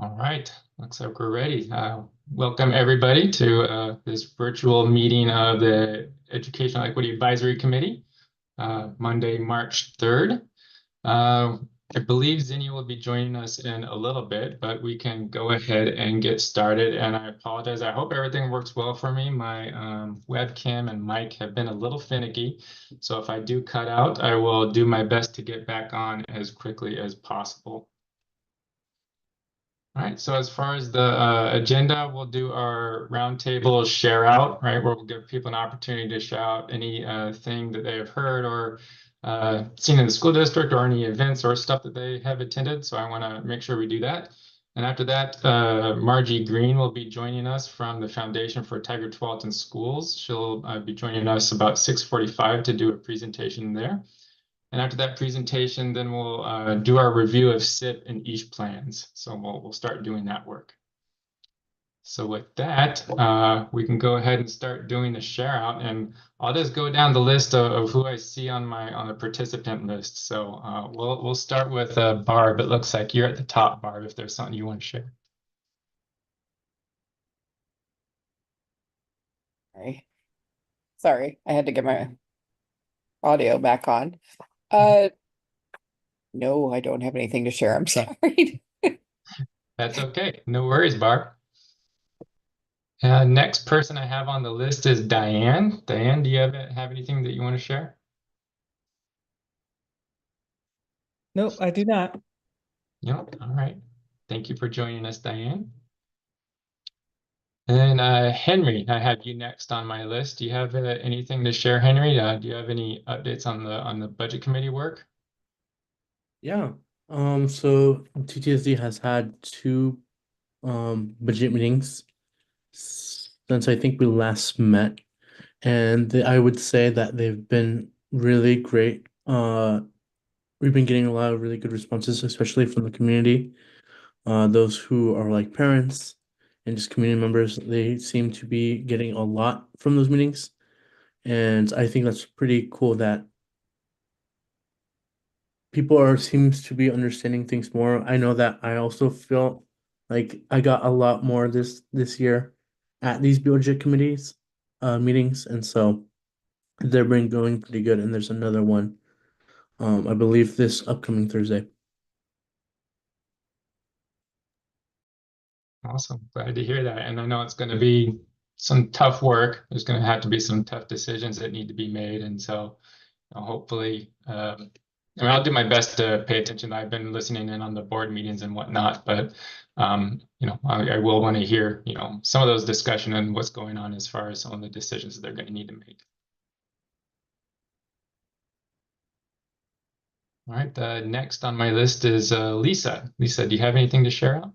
All right, looks like we're ready. Welcome everybody to this virtual meeting of the Educational Equity Advisory Committee, Monday, March 3rd. I believe Zinnia will be joining us in a little bit, but we can go ahead and get started. And I apologize. I hope everything works well for me. My webcam and mic have been a little finicky. So if I do cut out, I will do my best to get back on as quickly as possible. All right, so as far as the agenda, we'll do our roundtable share out, right, where we'll give people an opportunity to shout any thing that they have heard or seen in the school district or any events or stuff that they have attended. So I want to make sure we do that. And after that, Margie Green will be joining us from the Foundation for Tigard-Tualatin Schools. She'll be joining us about 6:45 to do a presentation there. And after that presentation, then we'll do our review of SIP and EASH plans. So we'll start doing that work. So with that, we can go ahead and start doing the share out, and I'll just go down the list of who I see on the participant list. So we'll start with Barb. It looks like you're at the top, Barb, if there's something you want to share. Sorry, I had to get my audio back on. No, I don't have anything to share. I'm sorry. That's okay. No worries, Barb. Next person I have on the list is Diane. Diane, do you have anything that you want to share? Nope, I do not. No? All right. Thank you for joining us, Diane. And then Henry, I have you next on my list. Do you have anything to share, Henry? Do you have any updates on the budget committee work? Yeah. So TTSD has had two budget meetings since I think we last met, and I would say that they've been really great. We've been getting a lot of really good responses, especially from the community. Those who are like parents and just community members, they seem to be getting a lot from those meetings. And I think that's pretty cool that people are seems to be understanding things more. I know that I also feel like I got a lot more this year at these budget committees meetings, and so they've been going pretty good. And there's another one, I believe this upcoming Thursday. Awesome. Glad to hear that. And I know it's going to be some tough work. There's going to have to be some tough decisions that need to be made. And so hopefully, I mean, I'll do my best to pay attention. I've been listening in on the board meetings and whatnot, but I will want to hear, some of those discussion and what's going on as far as some of the decisions that they're going to need to make. All right, next on my list is Lisa. Lisa, do you have anything to share out?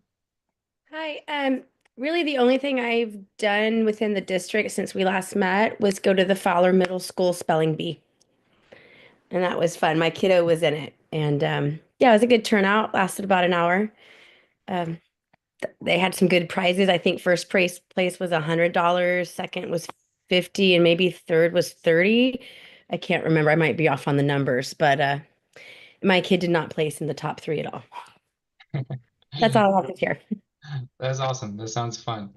Hi, really the only thing I've done within the district since we last met was go to the Fowler Middle School spelling bee. And that was fun. My kiddo was in it. And yeah, it was a good turnout, lasted about an hour. They had some good prizes. I think first place was $100, second was 50, and maybe third was 30. I can't remember. I might be off on the numbers, but my kid did not place in the top 3 at all. That's all I have to share. That's awesome. That sounds fun.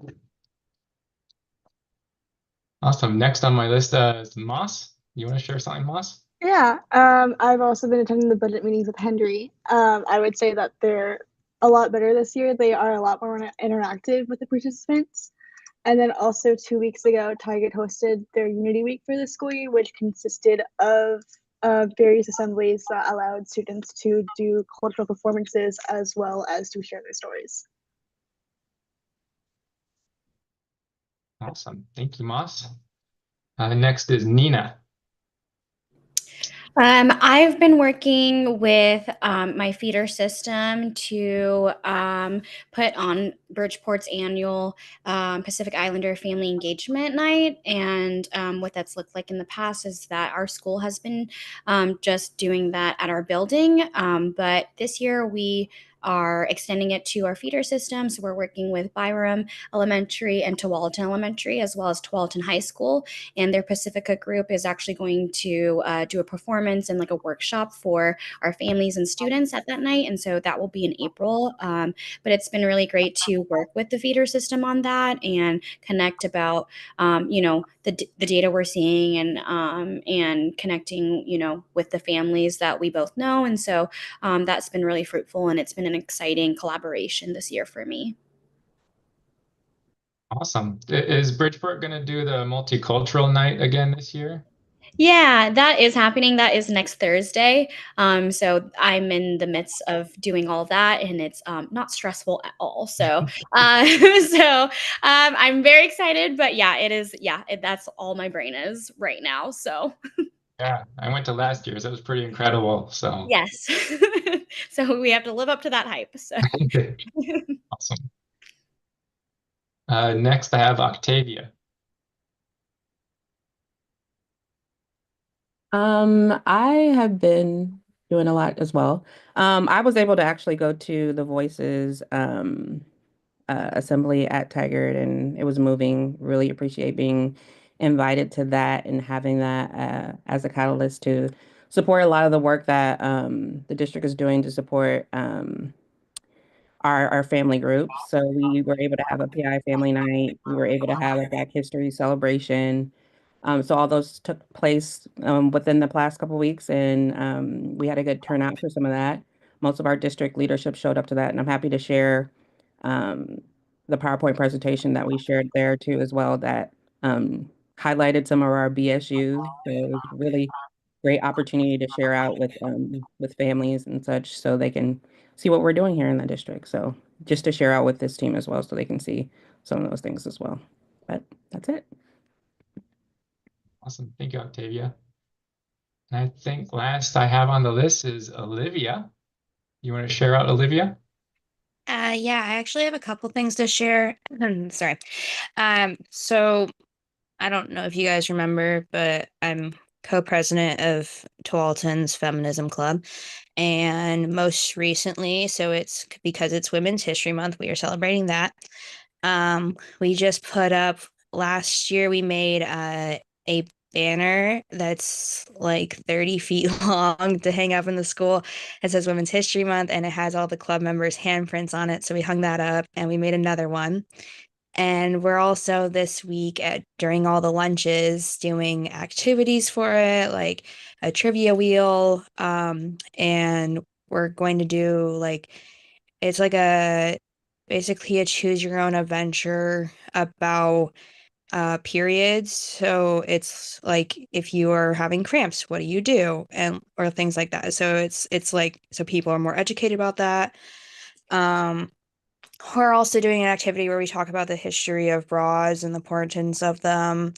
Awesome. Next on my list is Moss. You want to share something, Moss? Yeah, I've also been attending the budget meetings with Henry. I would say that they're a lot better this year. They are a lot more interactive with the participants. And then also 2 weeks ago, Tigard hosted their Unity Week for the school year, which consisted of various assemblies that allowed students to do cultural performances as well as to share their stories. Awesome. Thank you, Moss. Next is Nina. I've been working with my feeder system to put on Bridgeport's annual Pacific Islander Family Engagement Night. And what that's looked like in the past is that our school has been just doing that at our building. But this year we are extending it to our feeder system. So we're working with Byram Elementary and Tualatin Elementary, as well as Tualatin High School. And their Pacifica group is actually going to do a performance and like a workshop for our families and students at that night. And so that will be in April. But it's been really great to work with the feeder system on that and connect about, the data we're seeing and connecting, with the families that we both know. And so that's been really fruitful, and it's been an exciting collaboration this year for me. Awesome. Is Bridgeport going to do the multicultural night again this year? Yeah, that is happening. That is next Thursday. So I'm in the midst of doing all that, and it's not stressful at all. So, I'm very excited. But yeah, it is. Yeah, that's all my brain is right now. So Yeah, I went to last year's. It was pretty incredible. So yes, so we have to live up to that hype. So awesome. Next, I have Octavia. I have been doing a lot as well. I was able to actually go to the Voices assembly at Tigard, and it was moving. Really appreciate being invited to that and having that as a catalyst to support a lot of the work that the district is doing to support our family groups. So we were able to have a PI family night. We were able to have a Black History celebration. So all those took place within the past couple weeks, and we had a good turnout for some of that. Most of our district leadership showed up to that, and I'm happy to share um, the PowerPoint presentation that we shared there too as well that highlighted some of our BSUs. So it was really great opportunity to share out with families and such so they can see what we're doing here in the district. So just to share out with this team as well so they can see some of those things as well. But that's it. Awesome. Thank you, Octavia. And I think last I have on the list is Olivia. You want to share out, Olivia? Yeah, I actually have a couple things to share. Sorry. So I don't know if you guys remember, but I'm co-president of Tualatin's Feminism Club. And most recently, so it's because it's Women's History Month, we are celebrating that. We just put up last year, we made a banner that's like 30 feet long to hang up in the school. It says Women's History Month, and it has all the club members' handprints on it. So we hung that up, and we made another one. And we're also this week during all the lunches doing activities for it, like a trivia wheel. And we're going to do like it's like basically a choose your own adventure about periods. So it's like if you are having cramps, what do you do? And or things like that. So it's like so people are more educated about that. We're also doing an activity where we talk about the history of bras and the importance of them.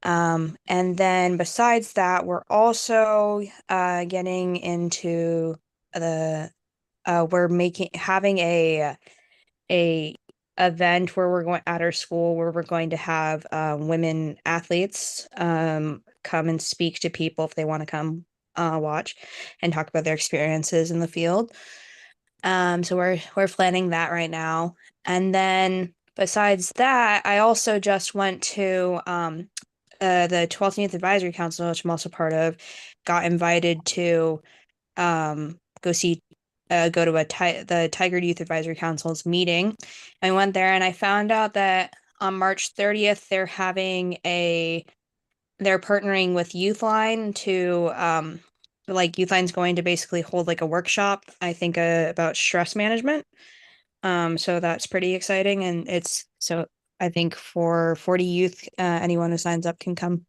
And then besides that, we're also getting into the we're having a event where we're going at our school where we're going to have women athletes come and speak to people if they want to come watch and talk about their experiences in the field. So we're planning that right now. And then besides that, I also just went to the 12th Youth Advisory Council, which I'm also part of, got invited to go to the Tigard Youth Advisory Council's meeting. I went there and I found out that on March 30th they're partnering with Youthline to like Youthline's going to basically hold like a workshop, I think, about stress management. So that's pretty exciting, and it's so I think for 40 youth, anyone who signs up can come.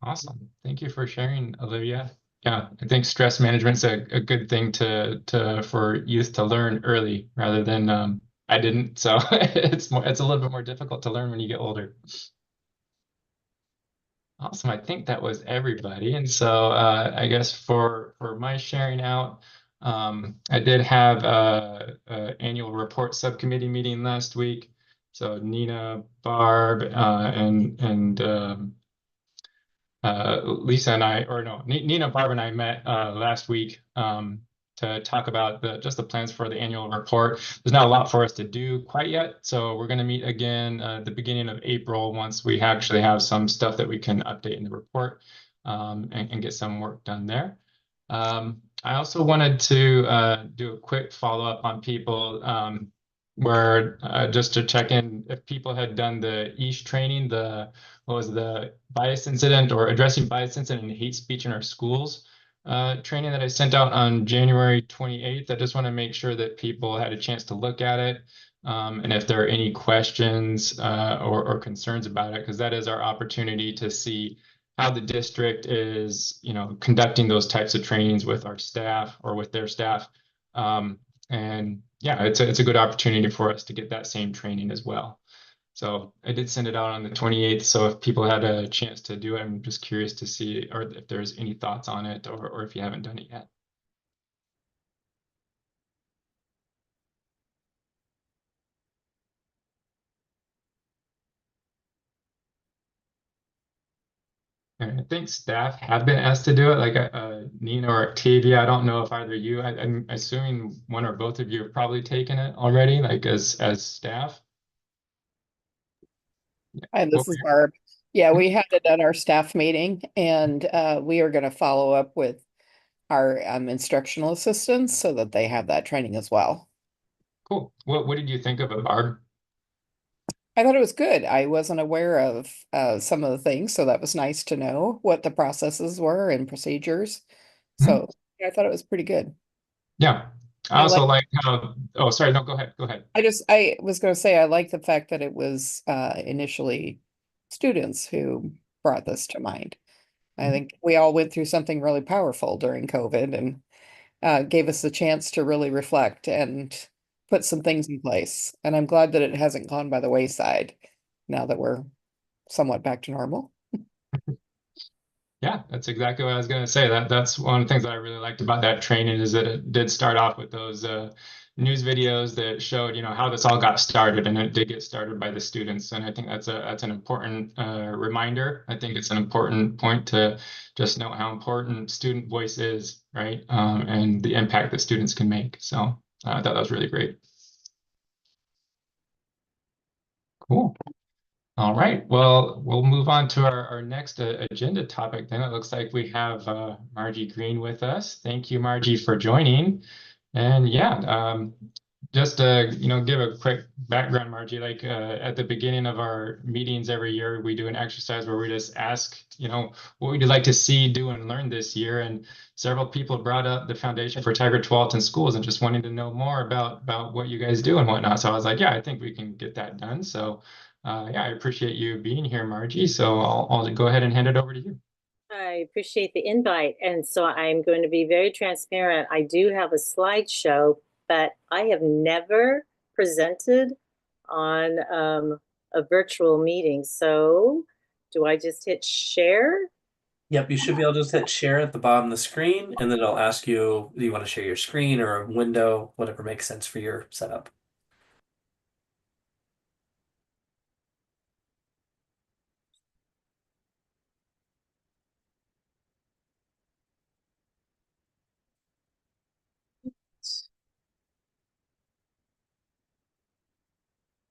Awesome. Thank you for sharing, Olivia. Yeah, I think stress management's a good thing for youth to learn early rather than I didn't. So it's a little bit more difficult to learn when you get older. Awesome. I think that was everybody. And so I guess for my sharing out, I did have a annual report subcommittee meeting last week. So Nina, Barb, and Lisa and I, or no, Nina, Barb, and I met last week to talk about just the plans for the annual report. There's not a lot for us to do quite yet, so we're going to meet again at the beginning of April once we actually have some stuff that we can update in the report and get some work done there. I also wanted to do a quick follow-up on people where just to check in if people had done the EASH training, what was the bias incident or addressing bias incident and hate speech in our schools training that I sent out on January 28th. I just want to make sure that people had a chance to look at it. And if there are any questions or concerns about it, because that is our opportunity to see how the district is, conducting those types of trainings with our staff or with their staff. And yeah, it's a good opportunity for us to get that same training as well. So I did send it out on the 28th. So if people had a chance to do it, I'm just curious to see, or if there's any thoughts on it, or if you haven't done it yet. And I think staff have been asked to do it, like Nina or Octavia. I don't know if either you, I'm assuming one or both of you have probably taken it already, like as staff. Hi, this is Barb. Yeah, we had it at our staff meeting, and we are going to follow up with our instructional assistants so that they have that training as well. Cool. What did you think of it, Barb? I thought it was good. I wasn't aware of some of the things, so that was nice to know what the processes were and procedures. So yeah, I thought it was pretty good. Yeah. I also like how, oh, sorry, no, go ahead. I was going to say, I like the fact that it was initially students who brought this to mind. I think we all went through something really powerful during COVID and gave us the chance to really reflect and put some things in place. And I'm glad that it hasn't gone by the wayside now that we're somewhat back to normal. Yeah, that's exactly what I was going to say. That's one of the things that I really liked about that training is that it did start off with those news videos that showed, how this all got started, and it did get started by the students. And I think that's an important reminder. I think it's an important point to just note how important student voice is, right? And the impact that students can make. So I thought that was really great. Cool. All right, well, we'll move on to our next agenda topic then. It looks like we have Margie Green with us. Thank you, Margie, for joining. And yeah, just to give a quick background, Margie, like at the beginning of our meetings every year, we do an exercise where we just ask, what would you like to see, do, and learn this year? And several people brought up the Foundation for Tigard-Tualatin Schools and just wanting to know more about what you guys do and whatnot. So I was like, yeah, I think we can get that done. So yeah, I appreciate you being here, Margie. So I'll go ahead and hand it over to you. I appreciate the invite. And so I'm going to be very transparent. I do have a slideshow, but I have never presented on a virtual meeting. So do I just hit share? Yep, you should be able to just hit share at the bottom of the screen, and then it'll ask you, do you want to share your screen or a window, whatever makes sense for your setup.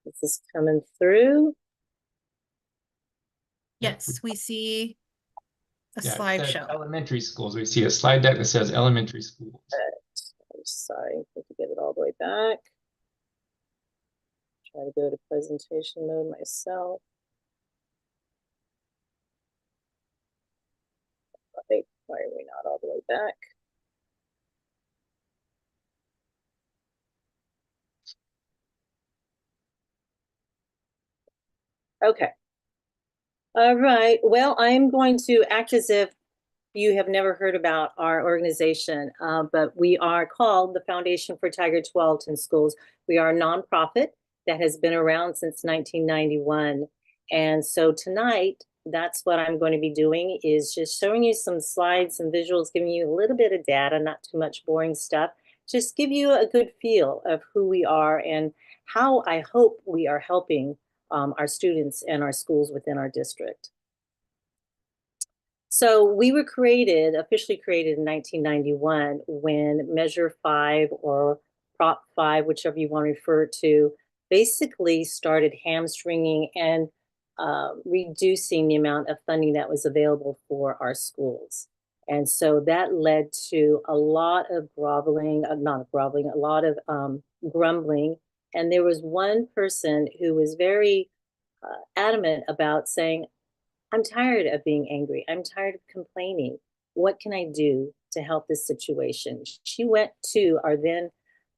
Is this coming through? Yes, we see a slideshow. Elementary schools. We see a slide deck that says elementary schools. I'm sorry, I have to get it all the way back. Try to go to presentation mode myself. Why are we not all the way back? Okay. All right. Well, I'm going to act as if you have never heard about our organization, but we are called the Foundation for Tigard-Tualatin Schools. We are a nonprofit that has been around since 1991. And so tonight, that's what I'm going to be doing, is just showing you some slides and visuals, giving you a little bit of data, not too much boring stuff, just give you a good feel of who we are and how I hope we are helping our students and our schools within our district. So we were officially created in 1991 when Measure 5 or Prop 5, whichever you want to refer to, basically started hamstringing and reducing the amount of funding that was available for our schools. And so that led to a lot of a lot of grumbling. And there was one person who was very adamant about saying, I'm tired of being angry. I'm tired of complaining. What can I do to help this situation? She went to our then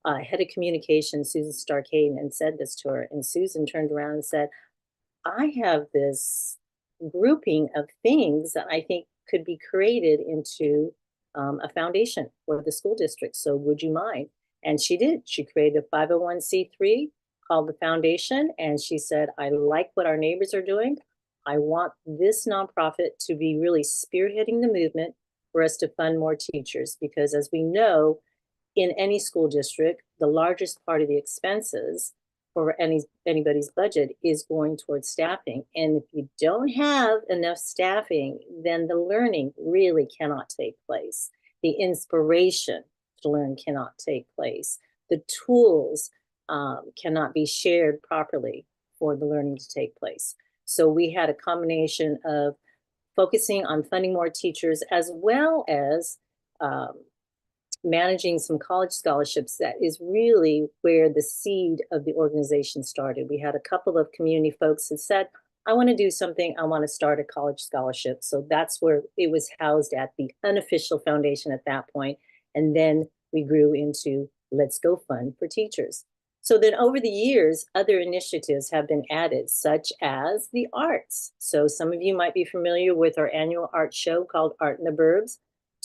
head of communications, Susan Starkane, and said this to her. And Susan turned around and said, I have this grouping of things that I think could be created into a foundation for the school district. So would you mind? And she did. She created a 501c3 called the Foundation. And she said, I like what our neighbors are doing. I want this nonprofit to be really spearheading the movement for us to fund more teachers. Because as we know, in any school district, the largest part of the expenses for anybody's budget is going towards staffing. And if you don't have enough staffing, then the learning really cannot take place. The inspiration to learn cannot take place. The tools cannot be shared properly for the learning to take place. So we had a combination of focusing on funding more teachers as well as managing some college scholarships. That is really where the seed of the organization started. We had a couple of community folks that said, I want to do something. I want to start a college scholarship. So that's where it was housed at, the unofficial foundation at that point. And then we grew into Let's Go Fund for Teachers. So then over the years, other initiatives have been added, such as the arts. So some of you might be familiar with our annual art show called Art in the Burbs,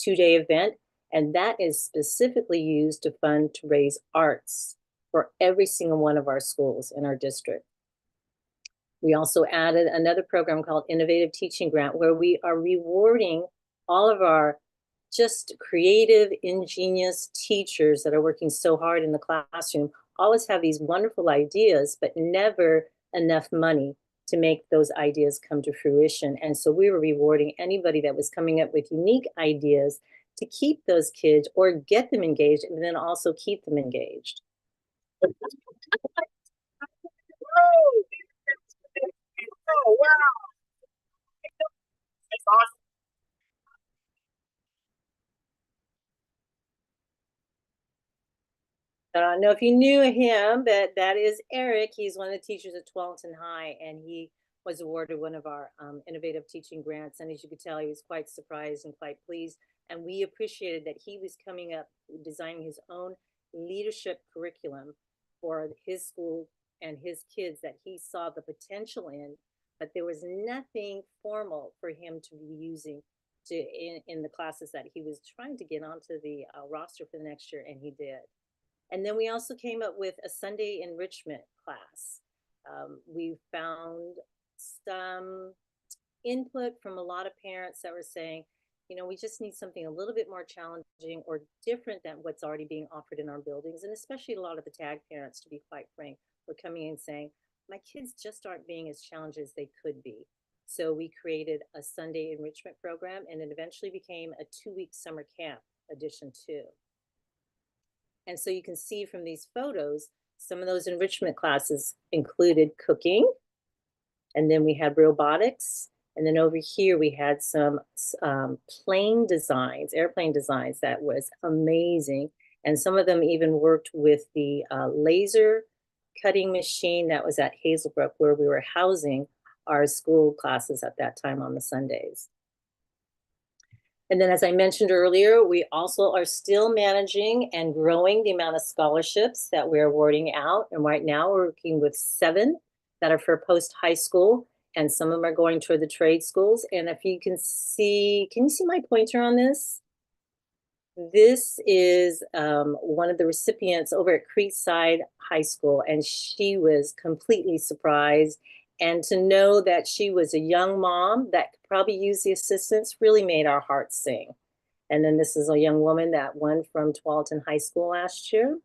2-day event. And that is specifically used to fund to raise arts for every single one of our schools in our district. We also added another program called Innovative Teaching Grant, where we are rewarding all of our just creative, ingenious teachers that are working so hard in the classroom, always have these wonderful ideas, but never enough money to make those ideas come to fruition. And so we were rewarding anybody that was coming up with unique ideas to keep those kids or get them engaged and then also keep them engaged. Oh, wow. That's awesome. I don't know if you knew him, but that is Eric. He's one of the teachers at Tualatin High, and he was awarded one of our innovative teaching grants. And as you could tell, he was quite surprised and quite pleased. And we appreciated that he was coming up, designing his own leadership curriculum for his school and his kids that he saw the potential in, but there was nothing formal for him to be using in the classes that he was trying to get onto the roster for the next year, and he did. And then we also came up with a Sunday enrichment class. We found some input from a lot of parents that were saying, you know, we just need something a little bit more challenging or different than what's already being offered in our buildings. And especially a lot of the tag parents, to be quite frank, were coming in saying, my kids just aren't being as challenged as they could be. So we created a Sunday enrichment program, and it eventually became a 2-week summer camp edition 2. And so you can see from these photos, some of those enrichment classes included cooking, and then we had robotics, and then over here we had some airplane designs that was amazing. And some of them even worked with the laser cutting machine that was at Hazelbrook, where we were housing our school classes at that time on the Sundays. And then, as I mentioned earlier, we also are still managing and growing the amount of scholarships that we're awarding out. And right now we're working with 7 that are for post-high school, and some of them are going toward the trade schools. And if you can you see my pointer on this? This is one of the recipients over at Creekside High School, and she was completely surprised. And to know that she was a young mom that could probably use the assistance really made our hearts sing. And then this is a young woman that won from Tualatin High School last year.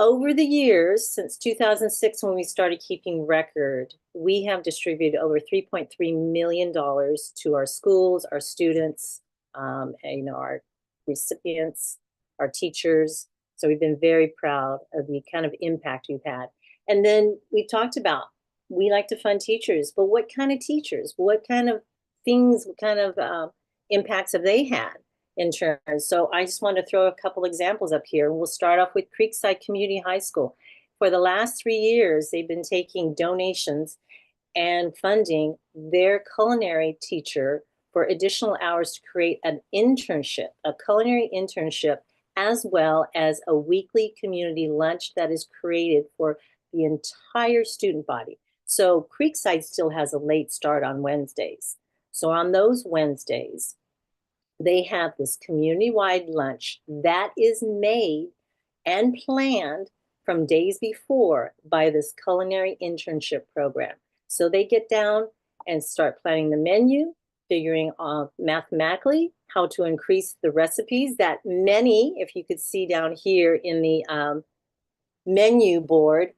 over the years, since 2006, when we started keeping record, we have distributed over $3.3 million to our schools, our students, and, our recipients, our teachers. So we've been very proud of the kind of impact we've had. And then we talked about, we like to fund teachers, but what kind of teachers? What kind of things, what kind of impacts have they had in turn? So I just want to throw a couple examples up here. We'll start off with Creekside Community High School. For the last 3 years, they've been taking donations and funding their culinary teacher for additional hours to create an internship, a culinary internship, as well as a weekly community lunch that is created for the entire student body. So Creekside still has a late start on Wednesdays. So on those Wednesdays, they have this community-wide lunch that is made and planned from days before by this culinary internship program. So they get down and start planning the menu, figuring out mathematically how to increase the recipes that many, if you could see down here in the menu board,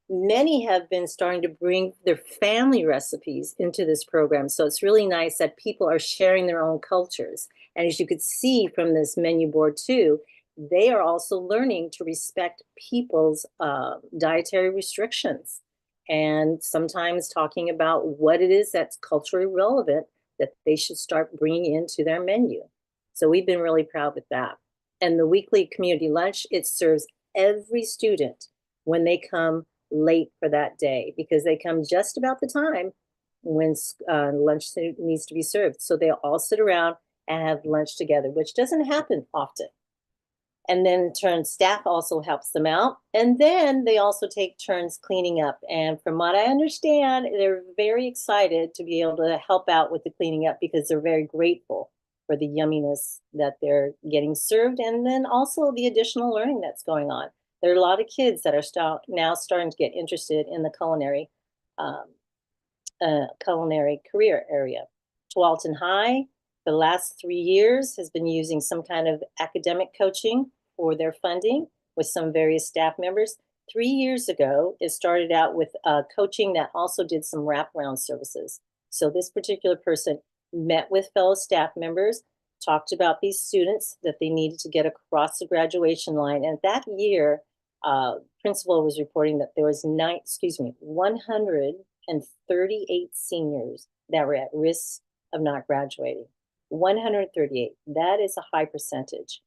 many have been starting to bring their family recipes into this program. So it's really nice that people are sharing their own cultures. And as you could see from this menu board too, they are also learning to respect people's dietary restrictions, and sometimes talking about what it is that's culturally relevant that they should start bringing into their menu. So we've been really proud with that. And the weekly community lunch, it serves every student when they come late for that day, because they come just about the time when lunch needs to be served. So they'll all sit around and have lunch together, which doesn't happen often. And then in turn, staff also helps them out. And then they also take turns cleaning up. And from what I understand, they're very excited to be able to help out with the cleaning up, because they're very grateful for the yumminess that they're getting served, and then also the additional learning that's going on. There are a lot of kids that are now starting to get interested in the culinary career area. Tualatin High, the last 3 years, has been using some kind of academic coaching for their funding with some various staff members. 3 years ago, it started out with coaching that also did some wraparound services. So this particular person met with fellow staff members, talked about these students that they needed to get across the graduation line. And that year, principal was reporting that there was 138 seniors that were at risk of not graduating. 138, that is a high percentage.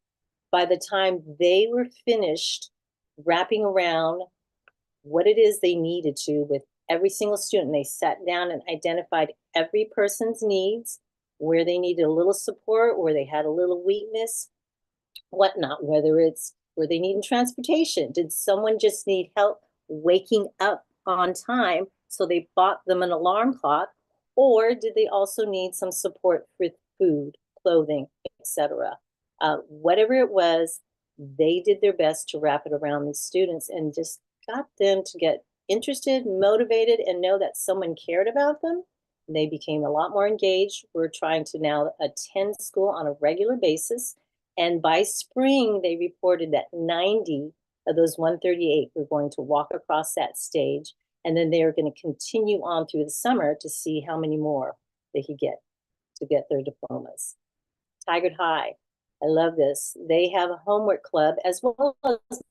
By the time they were finished wrapping around what it is they needed to with every single student, they sat down and identified every person's needs, where they needed a little support, where they had a little weakness, whatnot, whether it's where they needed transportation. Did someone just need help waking up on time, so they bought them an alarm clock? Or did they also need some support with food, clothing, etc.? Whatever it was, they did their best to wrap it around these students and just got them to get interested, motivated, and know that someone cared about them. They became a lot more engaged. We're trying to now attend school on a regular basis. And by spring, they reported that 90 of those 138 were going to walk across that stage. And then they are going to continue on through the summer to see how many more they could get to get their diplomas. Tigard High, I love this. They have a homework club, as well as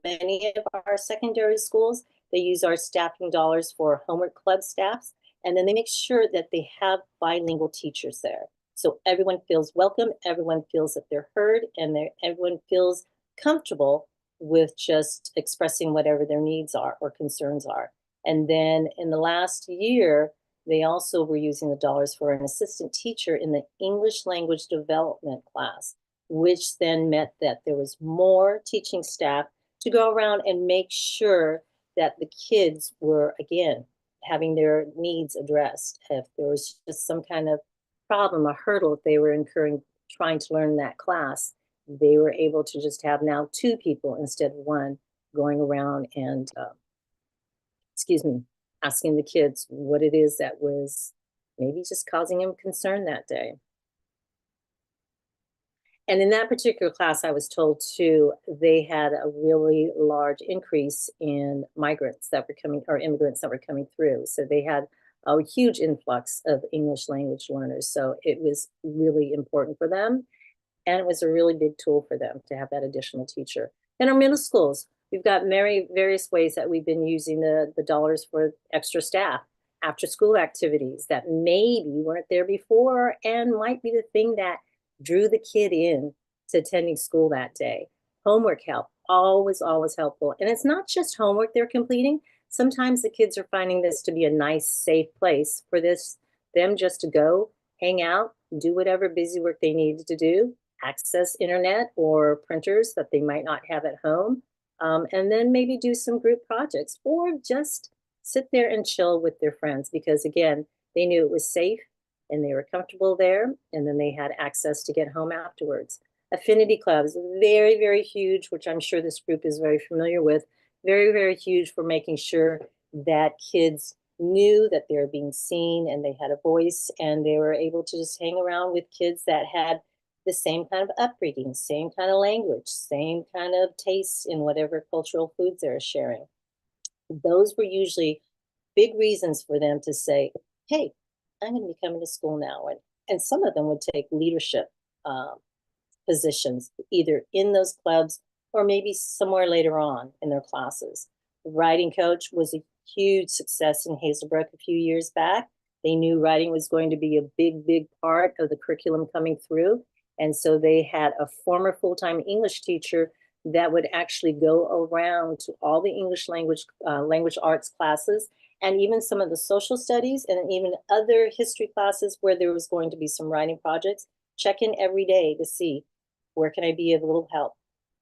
many of our secondary schools. They use our staffing dollars for homework club staffs. And then they make sure that they have bilingual teachers there. So everyone feels welcome, everyone feels that they're heard, and everyone feels comfortable with just expressing whatever their needs are or concerns are. And then in the last year, they also were using the dollars for an assistant teacher in the English language development class, which then meant that there was more teaching staff to go around and make sure that the kids were, again, having their needs addressed. If there was just some kind of problem, a hurdle that they were incurring trying to learn that class, they were able to just have now 2 people instead of 1 going around and, asking the kids what it is that was maybe just causing them concern that day. And in that particular class, I was told too, they had a really large increase in migrants that were coming, or immigrants that were coming through. So they had a huge influx of English language learners. So it was really important for them. And it was a really big tool for them to have that additional teacher. In our middle schools, we've got various ways that we've been using the dollars for extra staff, after school activities that maybe weren't there before and might be the thing that drew the kid in to attending school that day. Homework help, always helpful. And it's not just homework they're completing. Sometimes the kids are finding this to be a nice, safe place for them just to go, hang out, do whatever busy work they needed to do, access internet or printers that they might not have at home, and then maybe do some group projects or just sit there and chill with their friends, because again, they knew it was safe and they were comfortable there, and then they had access to get home afterwards. Affinity clubs, very, very huge, which I'm sure this group is very familiar with, very, very huge for making sure that kids knew that they were being seen and they had a voice, and they were able to just hang around with kids that had the same kind of upbringing, same kind of language, same kind of tastes in whatever cultural foods they're sharing. Those were usually big reasons for them to say, hey, I'm going to be coming to school now. And some of them would take leadership positions, either in those clubs or maybe somewhere later on in their classes. The writing coach was a huge success in Hazelbrook a few years back. They knew writing was going to be a big, big part of the curriculum coming through. And so they had a former full-time English teacher that would actually go around to all the English language arts classes, and even some of the social studies, and even other history classes where there was going to be some writing projects. Check in every day to see where can I be of a little help.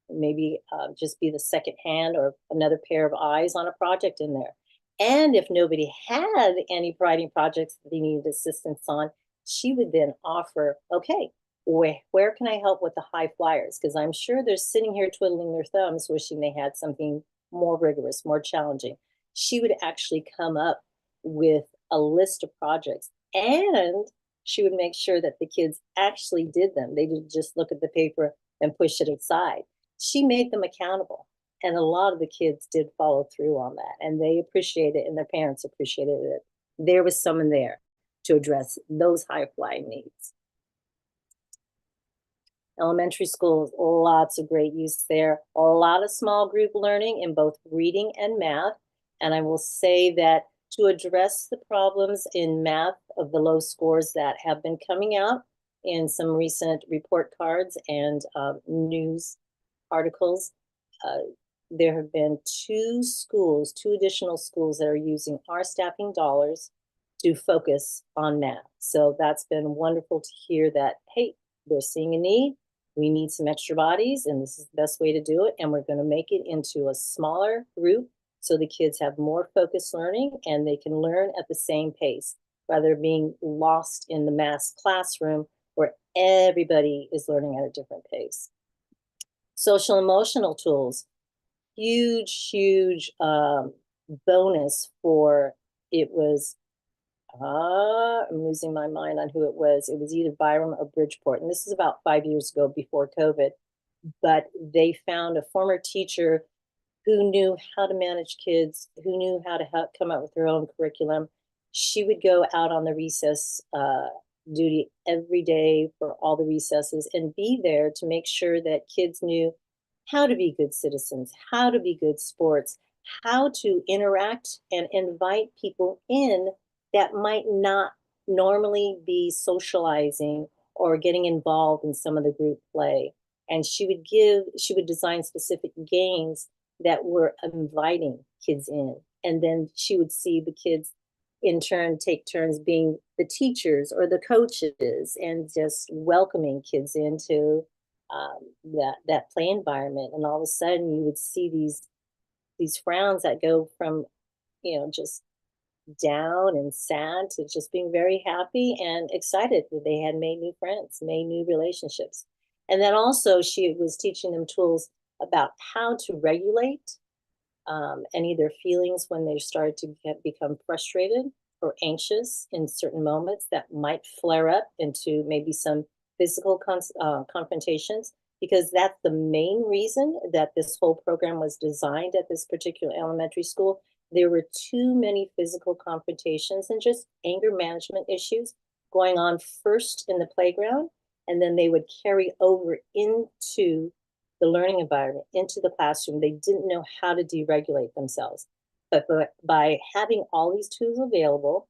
Maybe just be the second hand or another pair of eyes on a project in there. And if nobody had any writing projects that they needed assistance on, she would then offer, okay, where can I help with the high flyers? Because I'm sure they're sitting here twiddling their thumbs, wishing they had something more rigorous, more challenging. She would actually come up with a list of projects, and she would make sure that the kids actually did them. They didn't just look at the paper and push it aside. She made them accountable. And a lot of the kids did follow through on that, and they appreciated it, and their parents appreciated it. There was someone there to address those high flying needs. Elementary schools, lots of great use there. A lot of small group learning in both reading and math. And I will say that to address the problems in math of the low scores that have been coming out in some recent report cards and news articles, there have been two additional schools that are using our staffing dollars to focus on math. So that's been wonderful to hear that, hey, they're seeing a need. We need some extra bodies, and this is the best way to do it. And we're going to make it into a smaller group so the kids have more focused learning and they can learn at the same pace, rather than being lost in the mass classroom where everybody is learning at a different pace. Social emotional tools, huge bonus for, it was, I'm losing my mind on who it was. It was either Byram or Bridgeport. And this is about 5 years ago, before COVID. But they found a former teacher who knew how to manage kids, who knew how to come up with her own curriculum. She would go out on the recess duty every day for all the recesses and be there to make sure that kids knew how to be good citizens, how to be good sports, how to interact and invite people in that might not normally be socializing or getting involved in some of the group play. And she would design specific games that were inviting kids in. And then she would see the kids in turn take turns being the teachers or the coaches and just welcoming kids into that play environment. And all of a sudden you would see these frowns that go from, just down and sad to just being very happy and excited that they had made new friends, made new relationships. And then also she was teaching them tools about how to regulate any of their feelings when they started to become frustrated or anxious in certain moments that might flare up into maybe some physical confrontations, because that's the main reason that this whole program was designed at this particular elementary school. There were too many physical confrontations and just anger management issues going on first in the playground, and then they would carry over into the learning environment, into the classroom. They didn't know how to deregulate themselves. But by having all these tools available,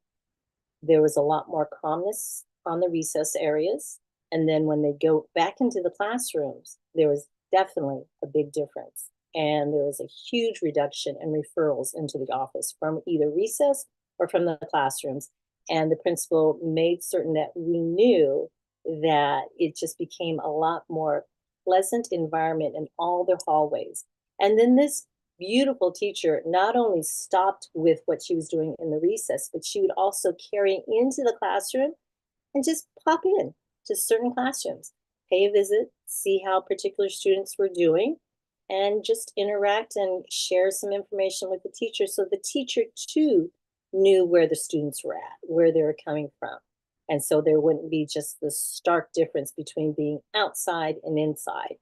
there was a lot more calmness on the recess areas. And then when they go back into the classrooms, there was definitely a big difference. And there was a huge reduction in referrals into the office from either recess or from the classrooms. And the principal made certain that we knew that it just became a lot more pleasant environment in all their hallways. And then this beautiful teacher not only stopped with what she was doing in the recess, but she would also carry into the classroom and just pop in to certain classrooms, pay a visit, see how particular students were doing, and just interact and share some information with the teacher, so the teacher too knew where the students were at, where they were coming from. And so there wouldn't be just the stark difference between being outside and inside.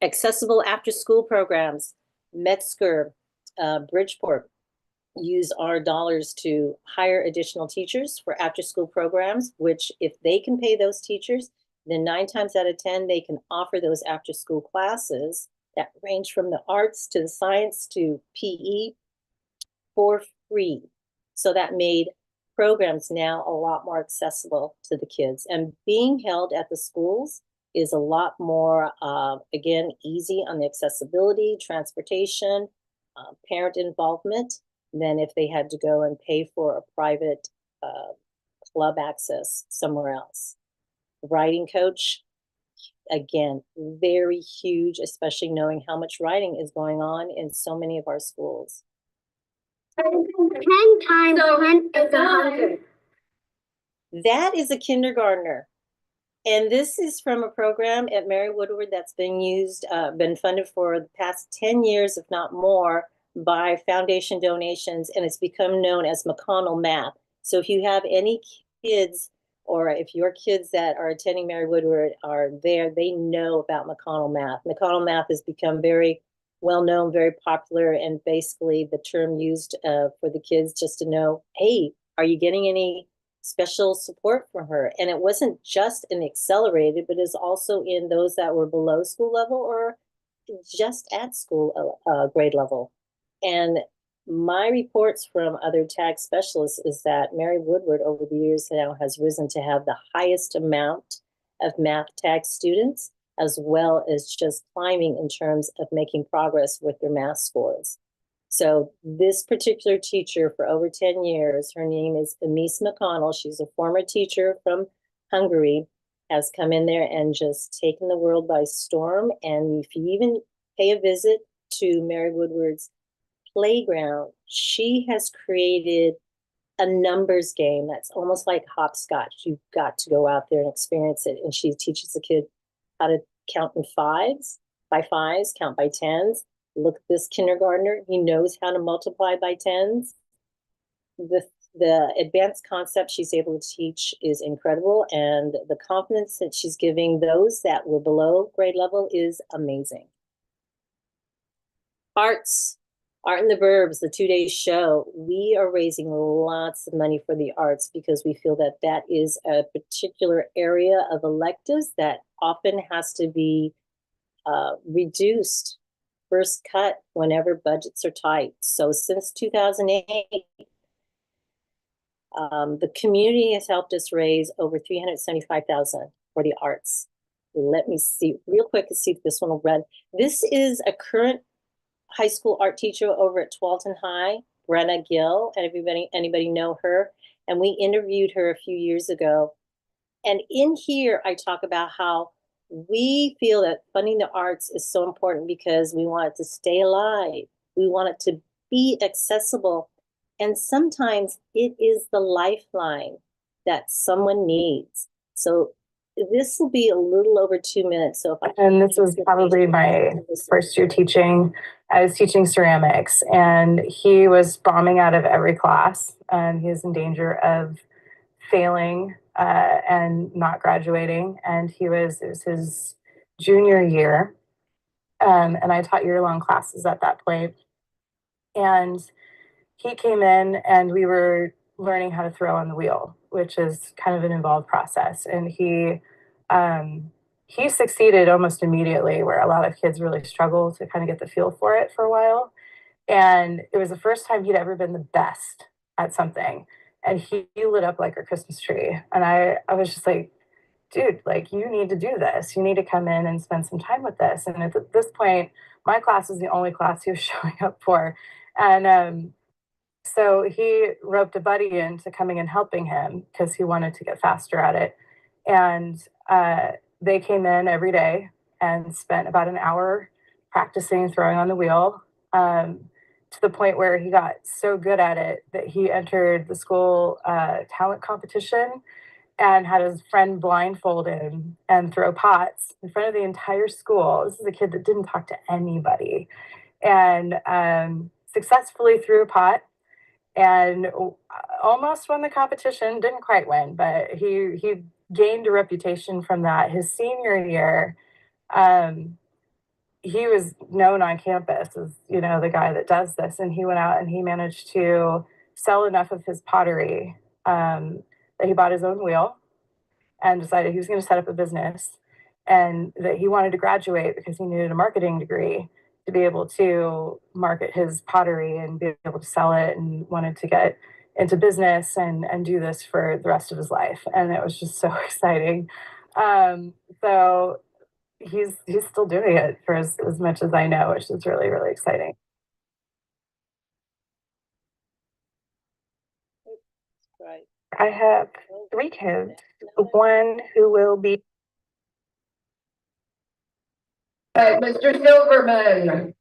Accessible after-school programs, Metzger, Bridgeport use our dollars to hire additional teachers for after-school programs, which if they can pay those teachers, then 9 times out of 10, they can offer those after-school classes that range from the arts to the science to PE for free. So that made programs now a lot more accessible to the kids. And being held at the schools is a lot more, again, easy on the accessibility, transportation, parent involvement than if they had to go and pay for a private club access somewhere else. Writing coach, again, very huge, especially knowing how much writing is going on in so many of our schools. 10 times 10 is 100. That is a kindergartner. And this is from a program at Mary Woodward that's been funded for the past 10 years, if not more, by foundation donations, and it's become known as McConnell Math. So if you have any kids, or if your kids that are attending Mary Woodward are there, they know about McConnell Math. McConnell Math has become very well known, very popular, and basically the term used for the kids just to know, hey, are you getting any special support from her? And it wasn't just in accelerated, but is also in those that were below school level or just at school grade level. And my reports from other tag specialists is that Mary Woodward over the years now has risen to have the highest amount of math tag students, as well as just climbing in terms of making progress with their math scores. So this particular teacher for over 10 years, her name is Amis McConnell. She's a former teacher from Hungary, has come in there and just taken the world by storm. And if you even pay a visit to Mary Woodward's playground, she has created a numbers game that's almost like hopscotch. You've got to go out there and experience it. And she teaches the kid how to count in fives, count by tens. Look at this kindergartner. He knows how to multiply by tens. The advanced concept she's able to teach is incredible. And the confidence that she's giving those that were below grade level is amazing. Arts, Art in the Burbs, the 2-day show. We are raising lots of money for the arts because we feel that that is a particular area of electives that often has to be reduced, first cut whenever budgets are tight. So since 2008, the community has helped us raise over $375,000 for the arts. Let me see real quick and see if this one will run. This is a current high school art teacher over at Tualatin High, Brenna Gill, and anybody know her? And we interviewed her a few years ago. And in here, I talk about how we feel that funding the arts is so important because we want it to stay alive. We want it to be accessible. And sometimes it is the lifeline that someone needs. So this will be a little over 2 minutes. So and this was probably my first year teaching. I was teaching ceramics, and he was bombing out of every class. He was in danger of failing and not graduating. And it was his junior year. And I taught year-long classes at that point. And he came in and we were learning how to throw on the wheel, which is kind of an involved process. And he succeeded almost immediately, where a lot of kids really struggle to kind of get the feel for it for a while. And it was the first time he'd ever been the best at something. And he lit up like a Christmas tree. And I was just like, dude, like, you need to do this. You need to come in and spend some time with this. And at this point, my class was the only class he was showing up for. And so he roped a buddy into coming and helping him because he wanted to get faster at it. And they came in every day and spent about an hour practicing throwing on the wheel, to the point where he got so good at it that he entered the school talent competition and had his friend blindfold him and throw pots in front of the entire school. This is a kid that didn't talk to anybody, and successfully threw a pot and almost won the competition. Didn't quite win, but he gained a reputation from that. His senior year, he was known on campus as, the guy that does this. And he went out and he managed to sell enough of his pottery that he bought his own wheel and decided he was going to set up a business, and that he wanted to graduate because he needed a marketing degree to be able to market his pottery and be able to sell it, and wanted to get into business and do this for the rest of his life. And it was just so exciting. So he's still doing it for as much as I know, which is really, really exciting. Right. I have 3 kids. One who will be Mr. Silverman.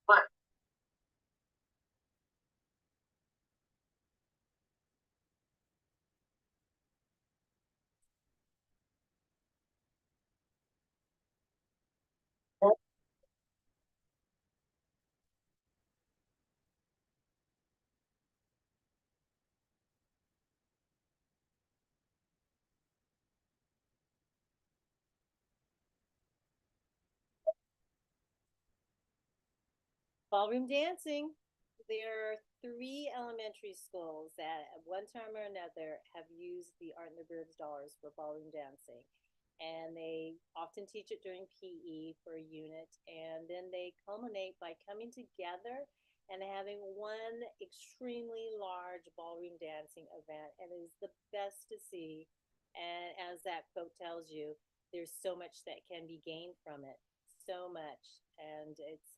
What? Ballroom dancing. There are 3 elementary schools that at one time or another have used the Art in the Burbs dollars for ballroom dancing. And they often teach it during PE for a unit. And then they culminate by coming together and having one extremely large ballroom dancing event. And it is the best to see. And as that quote tells you, there's so much that can be gained from it. So much. And it's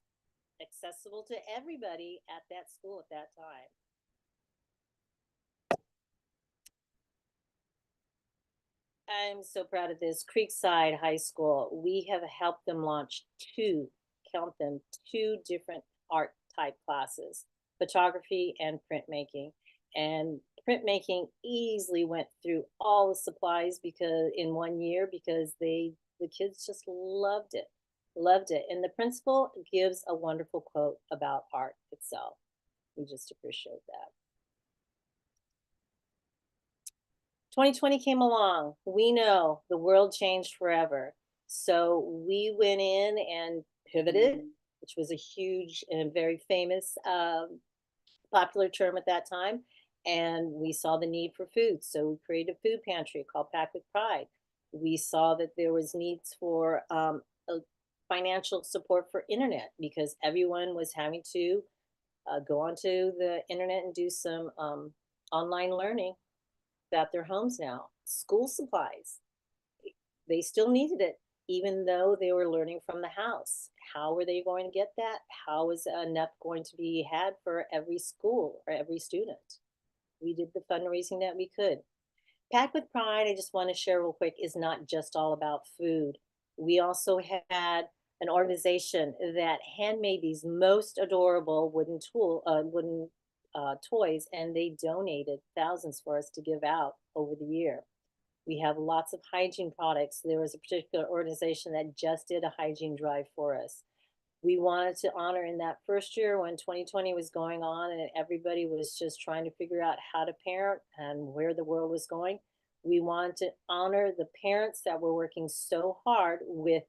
accessible to everybody at that school at that time. I'm so proud of this. Creekside High School, we have helped them launch 2 different art type classes, photography and printmaking. And printmaking easily went through all the supplies because in 1 year, because the kids just loved it. And the principal gives a wonderful quote about art itself. We just appreciate that. 2020 came along. We know the world changed forever. So we went in and pivoted, which was a huge and very famous popular term at that time. And we saw the need for food. So we created a food pantry called Pack with Pride. We saw that there was needs for financial support for internet, because everyone was having to go onto the internet and do some online learning at their homes now. School supplies, they still needed it, even though they were learning from the house. How were they going to get that? How was enough going to be had for every school or every student? We did the fundraising that we could. Pack with Pride, I just want to share real quick, is not just all about food. We also had an organization that handmade these most adorable wooden toys, and they donated thousands for us to give out over the year. We have lots of hygiene products. There was a particular organization that just did a hygiene drive for us. We wanted to honor in that first year when 2020 was going on and everybody was just trying to figure out how to parent and where the world was going. We wanted to honor the parents that were working so hard with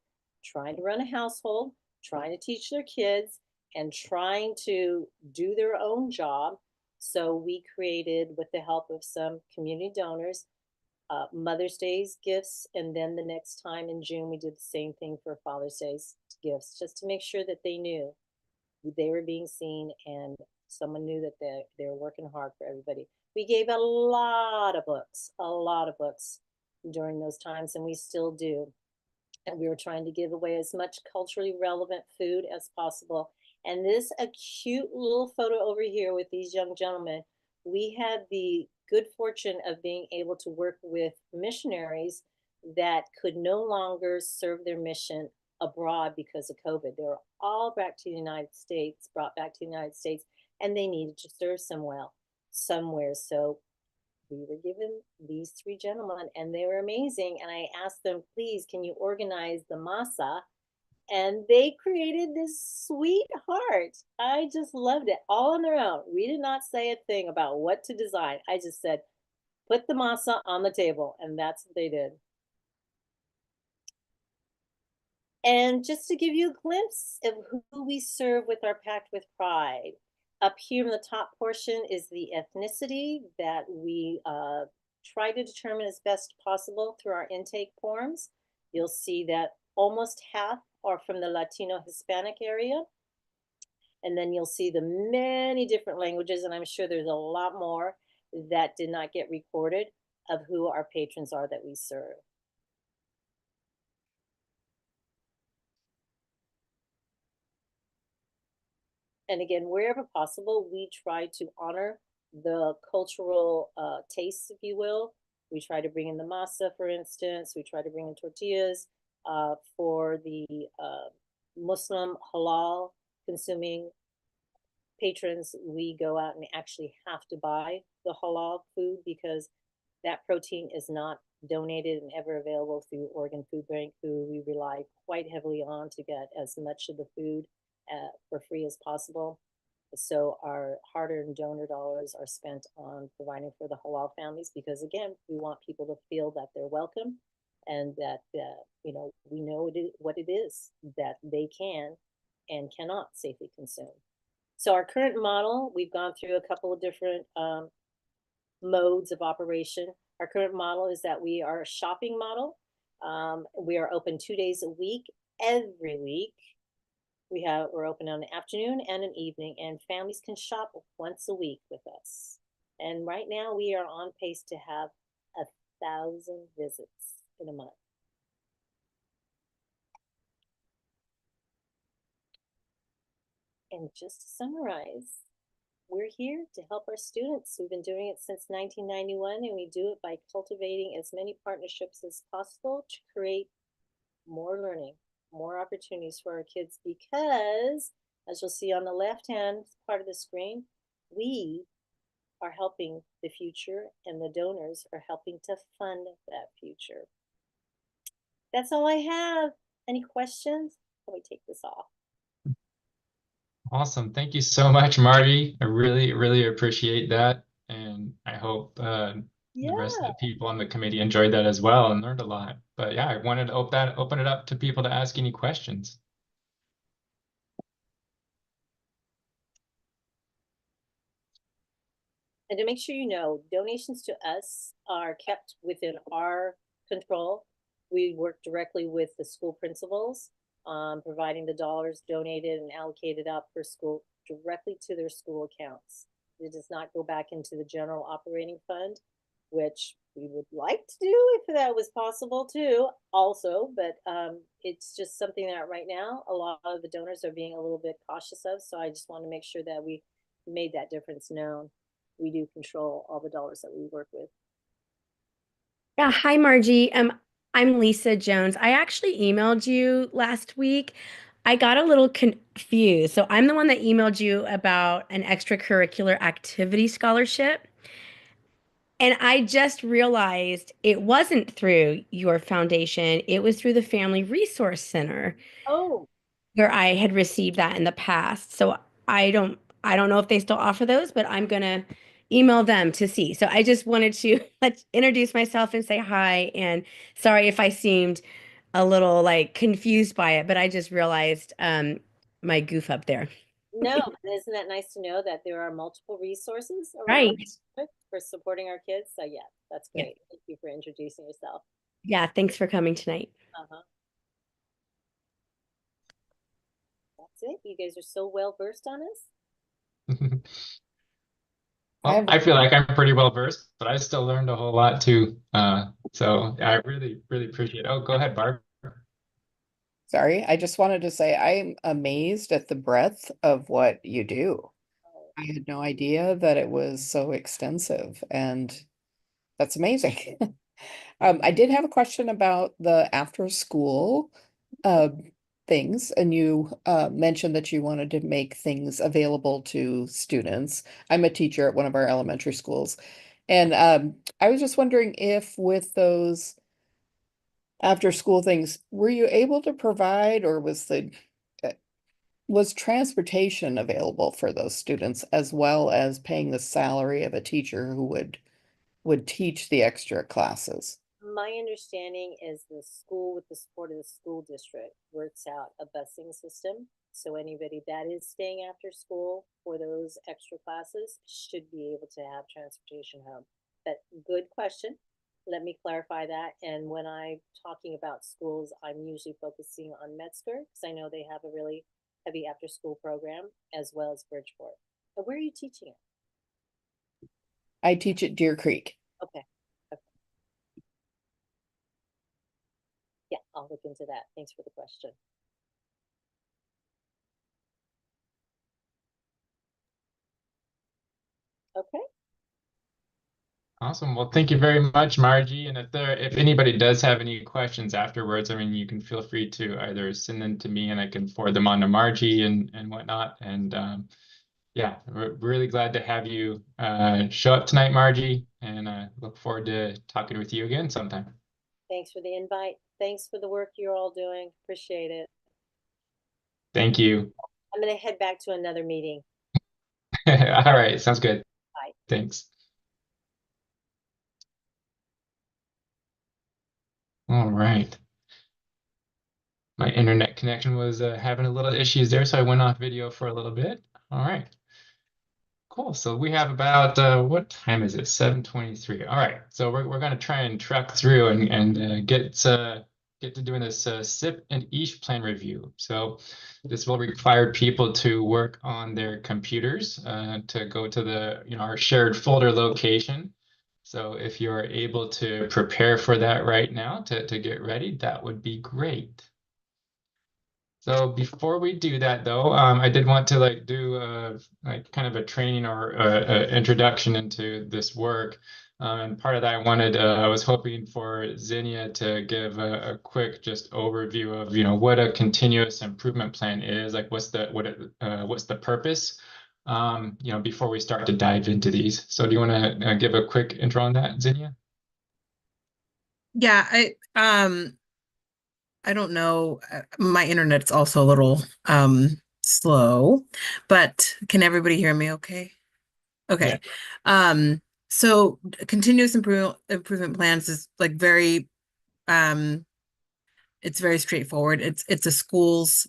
trying to run a household, trying to teach their kids, and trying to do their own job. So we created, with the help of some community donors, Mother's Day's gifts, and then the next time in June we did the same thing for Father's Day's gifts, just to make sure that they knew they were being seen and someone knew that they were working hard for everybody. We gave a lot of books during those times, and we still do. And we were trying to give away as much culturally relevant food as possible. And this a cute little photo over here with these young gentlemen. We had the good fortune of being able to work with missionaries that could no longer serve their mission abroad because of COVID. They were all back to the United States, brought back to the United States, and they needed to serve somewhere. So we were given these three gentlemen and they were amazing. And I asked them, please, can you organize the masa? And they created this sweet heart. I just loved it all on their own. We did not say a thing about what to design. I just said, put the masa on the table. And that's what they did. And just to give you a glimpse of who we serve with our Pact with Pride, up here in the top portion is the ethnicity that we try to determine as best possible through our intake forms. You'll see that almost half are from the Latino Hispanic area. And then you'll see the many different languages, and I'm sure there's a lot more that did not get recorded of who our patrons are that we serve. And again, wherever possible, we try to honor the cultural tastes, if you will. We try to bring in the masa, for instance. We try to bring in tortillas. For the Muslim halal consuming patrons, we go out and actually have to buy the halal food because that protein is not donated and ever available through Oregon Food Bank, who we rely quite heavily on to get as much of the food for free as possible. So our hard-earned donor dollars are spent on providing for the halal families because, again, we want people to feel that they're welcome and that, we know what it is that they can and cannot safely consume. So our current model, we've gone through a couple of different modes of operation. Our current model is that we are a shopping model. We are open 2 days a week, every week. We're open on an afternoon and an evening, and families can shop once a week with us. And right now we are on pace to have 1,000 visits in a month. And just to summarize, we're here to help our students. We've been doing it since 1991, and we do it by cultivating as many partnerships as possible to create more learning, more opportunities for our kids, because as you'll see on the left-hand part of the screen, we are helping the future and the donors are helping to fund that future. That's all I have. Any questions? Let me take this off. Awesome. Thank you so much, Marty. I really, really appreciate that. And I hope the rest of the people on the committee enjoyed that as well and learned a lot. But yeah, I wanted to open it up to people to ask any questions. And to make sure you know, donations to us are kept within our control. We work directly with the school principals, providing the dollars donated and allocated out per school directly to their school accounts. It does not go back into the general operating fund, which we would like to do if that was possible too, also, but it's just something that right now a lot of the donors are being a little bit cautious of. So I just want to make sure that we made that difference known. We do control all the dollars that we work with. Yeah, hi Margie. I'm Lisa Jones. I actually emailed you last week. I got a little confused. So I'm the one that emailed you about an extracurricular activity scholarship. And I just realized it wasn't through your foundation. It was through the Family Resource Center. Oh. where I had received that in the past. So I don't know if they still offer those, but I'm gonna email them to see. So I just wanted to introduce myself and say hi. And sorry if I seemed a little like confused by it, but I just realized my goof up there. No, but isn't that nice to know that there are multiple resources Right. around for supporting our kids? So yeah, that's Yeah. great. Thank you for introducing yourself. Yeah, thanks for coming tonight. Uh-huh. That's it. You guys are so well versed on this. Well, I feel like I'm pretty well versed, but I still learned a whole lot too. So I really, really appreciate it. Oh, go ahead, Barb. Sorry, I just wanted to say I'm amazed at the breadth of what you do. I had no idea that it was so extensive, and that's amazing. I did have a question about the after school things, and you mentioned that you wanted to make things available to students. I'm a teacher at one of our elementary schools, and I was just wondering if with those after school things, were you able to provide, or was transportation available for those students as well as paying the salary of a teacher who would teach the extra classes? My understanding is the school, with the support of the school district, works out a busing system. So anybody that is staying after school for those extra classes should be able to have transportation home. But good question. Let me clarify that. And when I'm talking about schools, I'm usually focusing on Metzger because I know they have a really heavy after school program, as well as Bridgeport. But where are you teaching it? I teach at Deer Creek. Okay. Yeah, I'll look into that. Thanks for the question. Okay. Awesome. Well, thank you very much, Margie. And if anybody does have any questions afterwards, I mean, you can feel free to either send them to me and I can forward them on to Margie and whatnot. And yeah, we're really glad to have you show up tonight, Margie, and look forward to talking with you again sometime. Thanks for the invite. Thanks for the work you're all doing. Appreciate it. Thank you. I'm going to head back to another meeting. All right, sounds good. Bye. Thanks. All right. My internet connection was having a little issues there, so I went off video for a little bit. All right. Cool. So we have about what time is it? 7:23. All right. So we're going to try and truck through and get to doing this SIP and EASH plan review. So this will require people to work on their computers to go to the our shared folder location. So if you're able to prepare for that right now to get ready, that would be great. So before we do that, though, I did want to do like kind of a training or introduction into this work. And part of that, I was hoping for Zinnia to give a quick just overview of what a continuous improvement plan is, like what's the purpose, before we start to dive into these. So do you want to give a quick intro on that, Zinnia? Yeah, I don't know. My internet's also a little slow, but can everybody hear me okay? Okay. Yeah. So continuous improvement plans is like it's very straightforward. It's a school's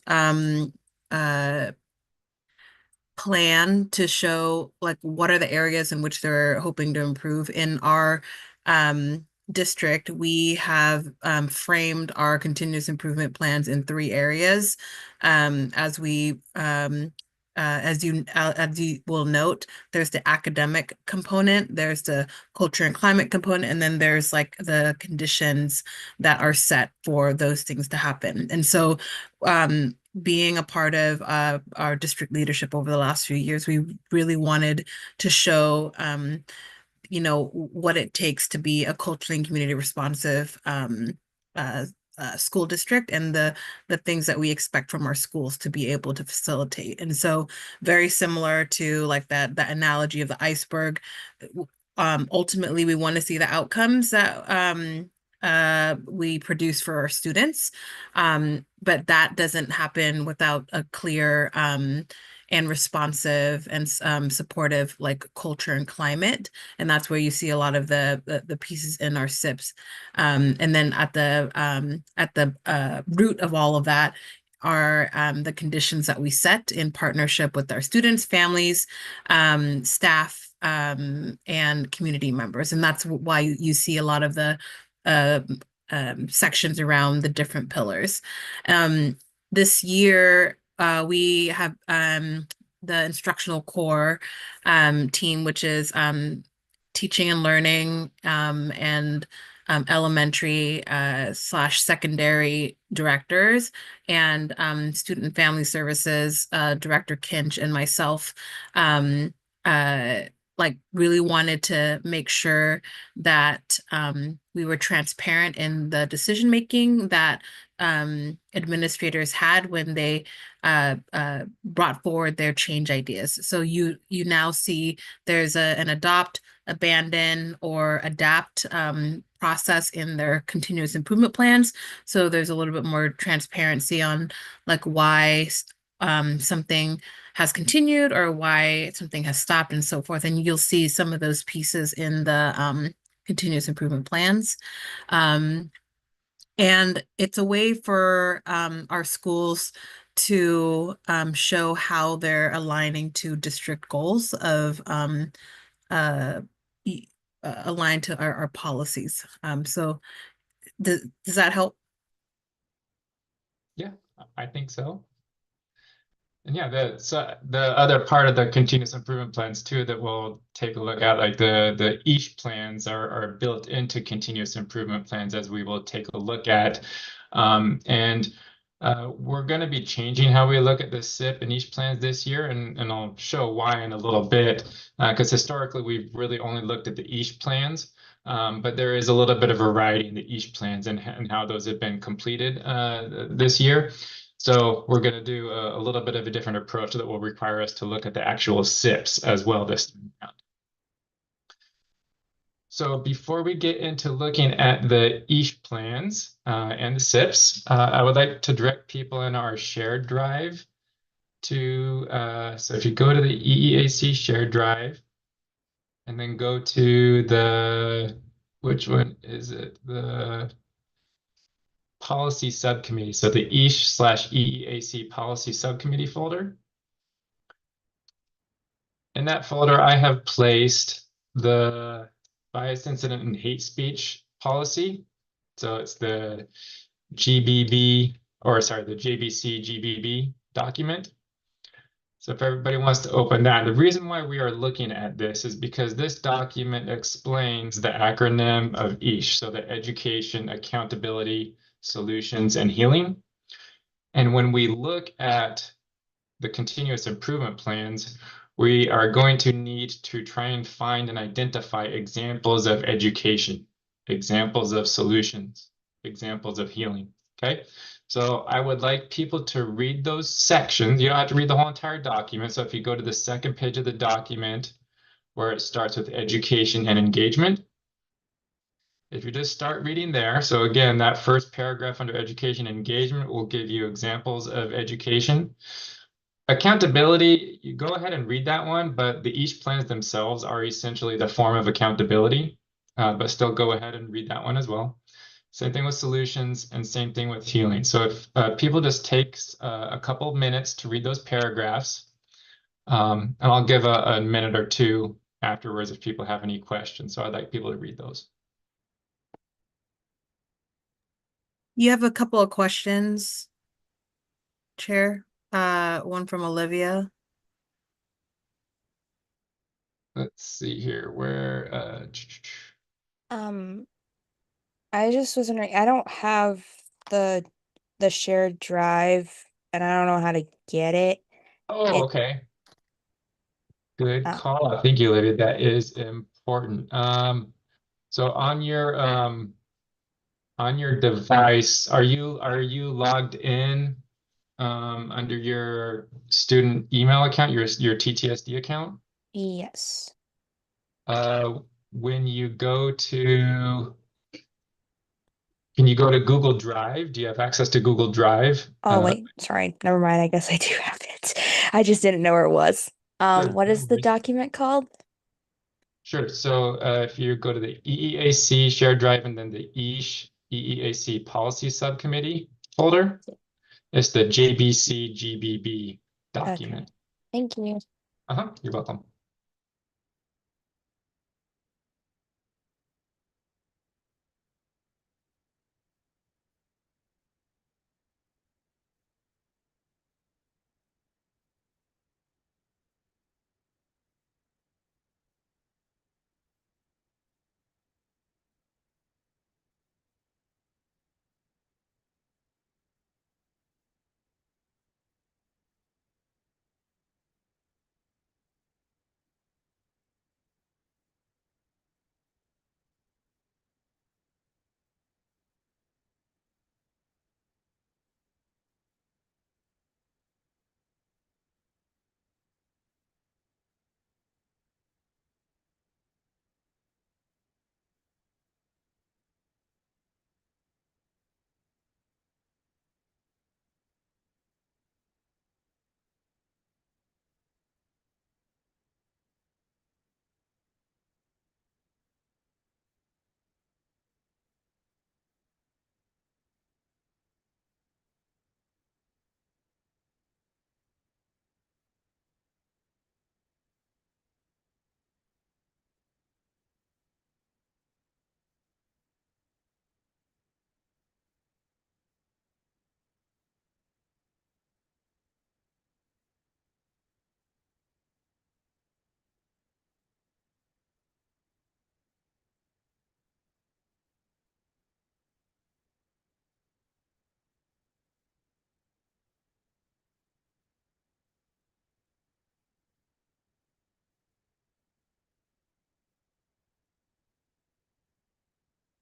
plan to show like what are the areas in which they're hoping to improve. In our district, we have framed our continuous improvement plans in 3 areas. As you will note, there's the academic component, there's the culture and climate component, and then there's like the conditions that are set for those things to happen. And so being a part of our district leadership over the last few years, we really wanted to show what it takes to be a culturally and community responsive school district, and the things that we expect from our schools to be able to facilitate. And so very similar to like that analogy of the iceberg, ultimately we want to see the outcomes that we produce for our students. But that doesn't happen without a clear and responsive and supportive like culture and climate. And that's where you see a lot of the pieces in our SIPs. And then at the root of all of that are the conditions that we set in partnership with our students, families, staff, and community members. And that's why you see a lot of the sections around the different pillars. This year, we have the instructional core team, which is teaching and learning and elementary / secondary directors, and student and family services director Kinch and myself like really wanted to make sure that we were transparent in the decision making that administrators had when they brought forward their change ideas. So you now see there's an adopt, abandon, or adapt process in their continuous improvement plans. So there's a little bit more transparency on like why something has continued or why something has stopped and so forth. And you'll see some of those pieces in the continuous improvement plans. And it's a way for our schools to show how they're aligning to district goals of aligned to our policies. So does that help? Yeah, I think so. And yeah, the other part of the continuous improvement plans too that we'll take a look at, like the EASH plans are built into continuous improvement plans, as we will take a look at. And we're going to be changing how we look at the SIP and EASH plans this year, and I'll show why in a little bit, because historically we've really only looked at the EASH plans. But there is a little bit of variety in the EASH plans and how those have been completed this year. So we're going to do a little bit of a different approach that will require us to look at the actual SIPs as well this time around. So before we get into looking at the EASH plans and the SIPs, I would like to direct people in our shared drive to, so if you go to the EEAC shared drive, and then go to the, which one is it? The policy subcommittee. So the EASH/EEAC policy subcommittee folder. In that folder, I have placed the bias, incident, and hate speech policy. So it's the GBB, or sorry, the JBC GBB document. So if everybody wants to open that, the reason why we are looking at this is because this document explains the acronym of EASH, so the Education, Accountability, Solutions, and Healing. And when we look at the continuous improvement plans, we are going to need to try and find and identify examples of education, examples of solutions, examples of healing, okay? So I would like people to read those sections. You don't have to read the whole entire document. So if you go to the second page of the document where it starts with education and engagement, if you just start reading there, so again, that first paragraph under education and engagement will give you examples of education. Accountability, you go ahead and read that one, but the EASH plans themselves are essentially the form of accountability, but still go ahead and read that one as well. Same thing with solutions and same thing with healing. So if people just take a couple of minutes to read those paragraphs, and I'll give a minute or two afterwards if people have any questions. So I'd like people to read those. You have a couple of questions, Chair. One from Olivia. Let's see here, where I just was wondering, I don't have the shared drive and I don't know how to get it. Oh, okay. Good call. Thank you, Olivia. That is important. So on your device, are you logged in under your student email account, your TTSD account? Yes. When you go to Can you go to Google Drive? Do you have access to Google Drive? Oh, wait, sorry. Never mind. I guess I do have it. I just didn't know where it was. Sure, What no is the worries. document called? Sure. So if you go to the EEAC shared drive and then the EEAC policy subcommittee folder, it's the JBC GBB document. Okay. Thank you. You're welcome.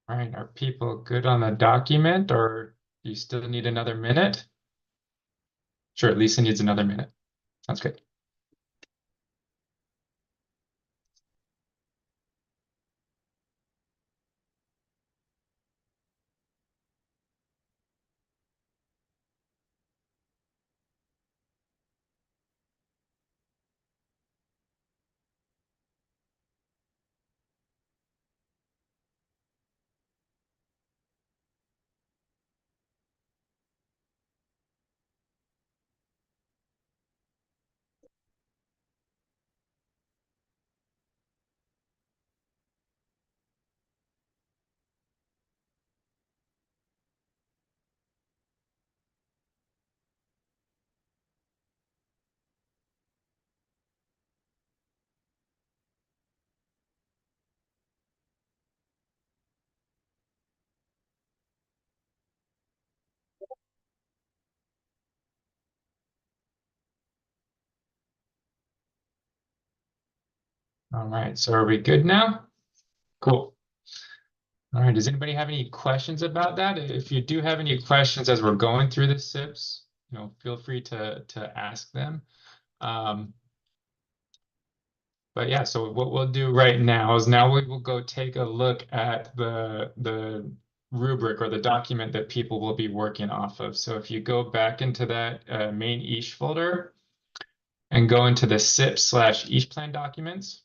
All right, are people good on the document or do you still need another minute? Sure, Lisa needs another minute. Sounds good. All right, so are we good now? Cool. All right, does anybody have any questions about that? If you do have any questions as we're going through the SIPs, feel free to ask them. But yeah, so what we'll do right now is now we will go take a look at the rubric or the document that people will be working off of. So if you go back into that main EASH folder and go into the SIP/EASH plan documents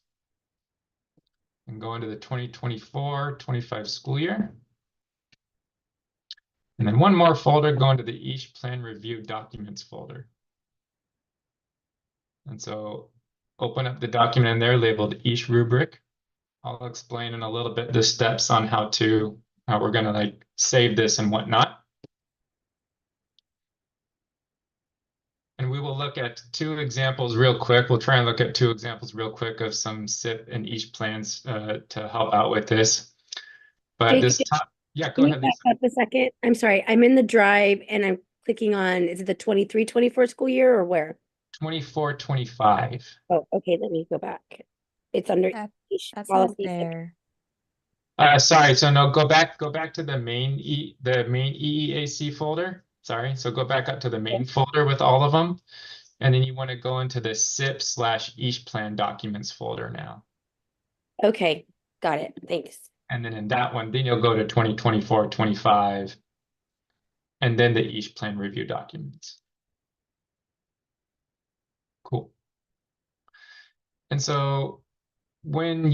and go into the 2024-25 school year. And then one more folder, go into the EASH plan review documents folder. And so open up the document in there labeled EASH rubric. I'll explain in a little bit the steps on how we're gonna save this and whatnot. And we will look at two examples real quick. We'll try and look at two examples real quick of some SIP and EASH plans to help out with this. But Jake, this time, yeah, go can you ahead, back Lisa. up a second? I'm sorry. I'm in the drive and I'm clicking on, is it the 23-24 school year or where? 24-25. Oh, okay. Let me go back. It's under EASH That's not policy. there. Sorry, so no, go back to the main EEAC folder. Sorry, so go back up to the main folder with all of them. And then you want to go into the SIP/EASH plan documents folder now. Okay, got it. Thanks. And then in that one, then you'll go to 2024-25, and then the each plan review documents. Cool. And so when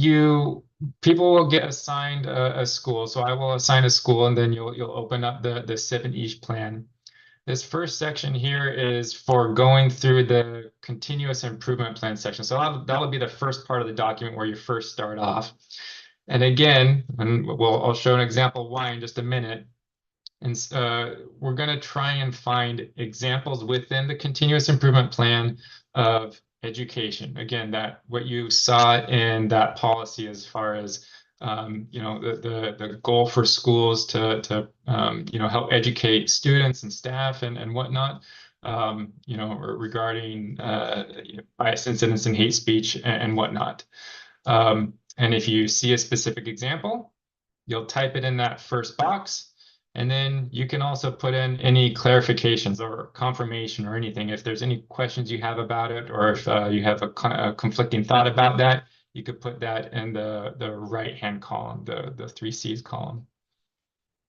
people will get assigned a school, so I will assign a school, and then you'll open up the SIP and each plan. This first section here is for going through the continuous improvement plan section. So that'll be the first part of the document where you first start off. And again, I'll show an example why in just a minute. And we're going to try and find examples within the continuous improvement plan of education. Again, that what you saw in that policy as far as the goal for schools to help educate students and staff and whatnot, regarding bias incidents and hate speech and whatnot. And if you see a specific example, you'll type it in that first box. And then you can also put in any clarifications or confirmation or anything. If there's any questions you have about it, or if you have a conflicting thought about that, you could put that in the right-hand column, the 3Cs column.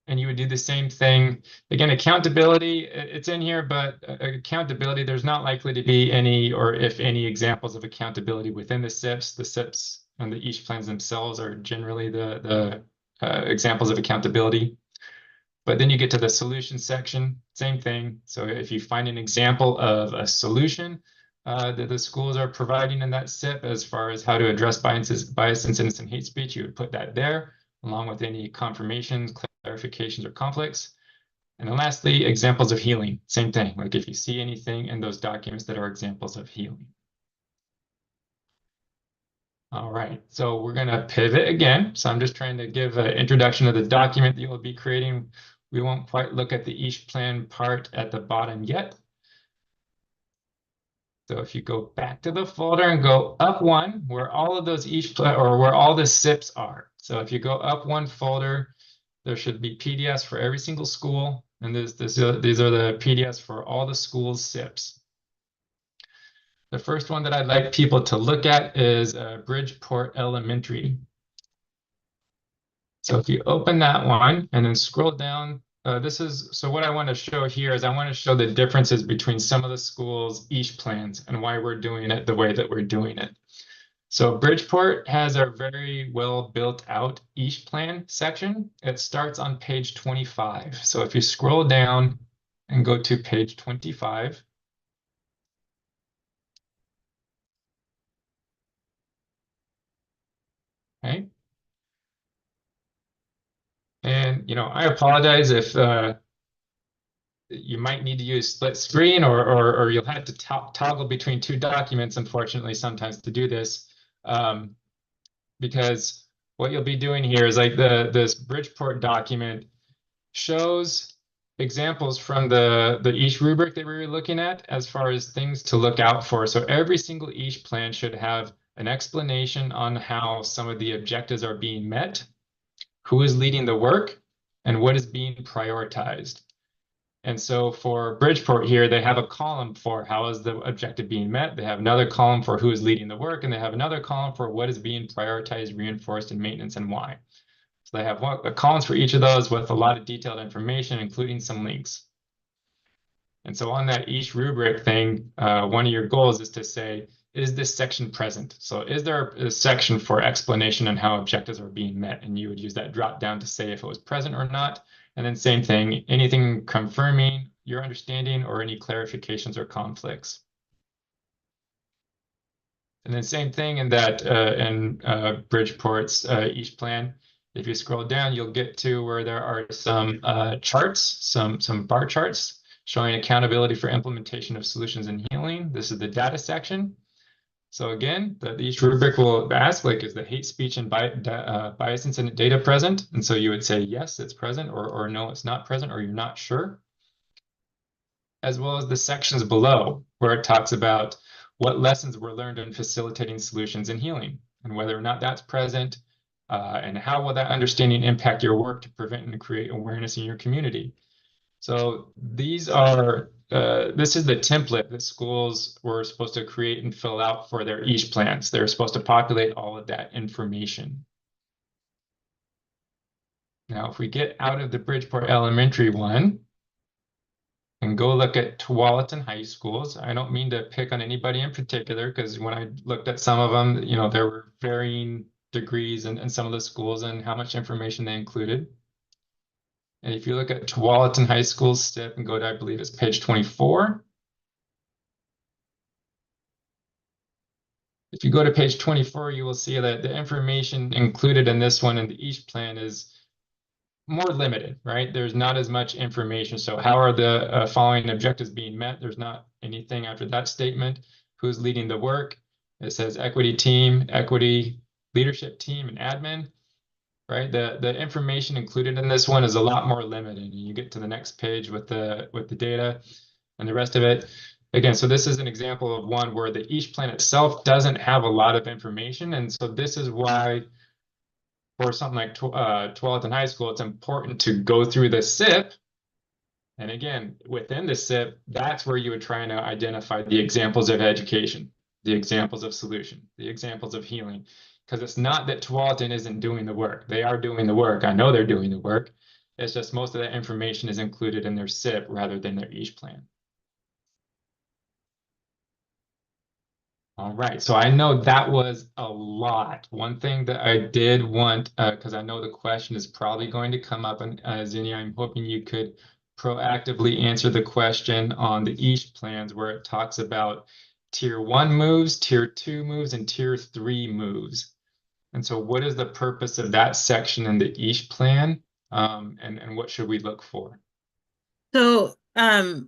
And you would do the same thing. Again, accountability, it's in here, but accountability, there's not likely to be any, or if any, examples of accountability within the SIPs. The SIPs and the each plans themselves are generally the examples of accountability. But then you get to the solution section, same thing. So if you find an example of a solution that the schools are providing in that SIP as far as how to address bias incidents and hate speech, you would put that there, along with any confirmations, clarifications, or conflicts. And then lastly, examples of healing, same thing. Like if you see anything in those documents that are examples of healing. All right, so we're going to pivot again. So I'm just trying to give an introduction to the document that you'll be creating. We won't quite look at the each plan part at the bottom yet. So if you go back to the folder and go up one, where all of those where all the SIPs are. So if you go up one folder, there should be PDFs for every single school. And these are the PDFs for all the schools' SIPs. The first one that I'd like people to look at is Bridgeport Elementary. So if you open that one and then scroll down, so what I want to show here is I want to show the differences between some of the schools' each plans and why we're doing it the way that we're doing it. So Bridgeport has a very well built out each plan section. It starts on page 25. So if you scroll down and go to page 25, okay. And, I apologize if you might need to use split screen or you'll have to toggle between two documents, unfortunately, sometimes to do this. Because what you'll be doing here is like this Bridgeport document shows examples from the each rubric that we were looking at as far as things to look out for. So every single each plan should have an explanation on how some of the objectives are being met, who is leading the work, and what is being prioritized. And so for Bridgeport here, they have a column for how is the objective being met. They have another column for who is leading the work, and they have another column for what is being prioritized, reinforced, and maintenance, and why. So they have columns for each of those with a lot of detailed information, including some links. And so on that each rubric thing, one of your goals is to say, is this section present? So is there a section for explanation on how objectives are being met? And you would use that drop down to say if it was present or not. And then same thing, anything confirming your understanding or any clarifications or conflicts. And then same thing in that in Bridgeport's each plan. If you scroll down, you'll get to where there are some charts, some bar charts showing accountability for implementation of solutions in healing. This is the data section. So again, each rubric will ask, like, is the hate speech and bias incident data present? And so you would say, yes, it's present, or no, it's not present, or you're not sure. As well as the sections below, where it talks about what lessons were learned in facilitating solutions in healing, and whether or not that's present, and how will that understanding impact your work to prevent and create awareness in your community. So these are, this is the template that schools were supposed to create and fill out for their each plans. They're supposed to populate all of that information. Now, if we get out of the Bridgeport Elementary one and go look at Tualatin High Schools, I don't mean to pick on anybody in particular, because when I looked at some of them, you know, there were varying degrees in some of the schools and how much information they included. And if you look at Tualatin High School's SIP and go to, I believe it's page 24. If you go to page 24, you will see that the information included in this one in the EASH plan is more limited, right? There's not as much information. So how are the following objectives being met? There's not anything after that statement. Who's leading the work? It says equity team, equity leadership team, and admin, right? The information included in this one is a lot more limited. And you get to the next page with the data and the rest of it. Again, so this is an example of one where the EASH plan itself doesn't have a lot of information. And so this is why for something like Tualatin High School, it's important to go through the SIP. And again, within the SIP, that's where you would try and identify the examples of education, the examples of solution, the examples of healing. Because it's not that Tualatin isn't doing the work. They are doing the work. I know they're doing the work. It's just most of that information is included in their SIP rather than their EASH plan. All right, so I know that was a lot. One thing that I did want, because I know the question is probably going to come up, and Zinnia, I'm hoping you could proactively answer the question on the EASH plans where it talks about tier 1 moves, tier 2 moves, and tier 3 moves. And so what is the purpose of that section in the EASH plan, and what should we look for? So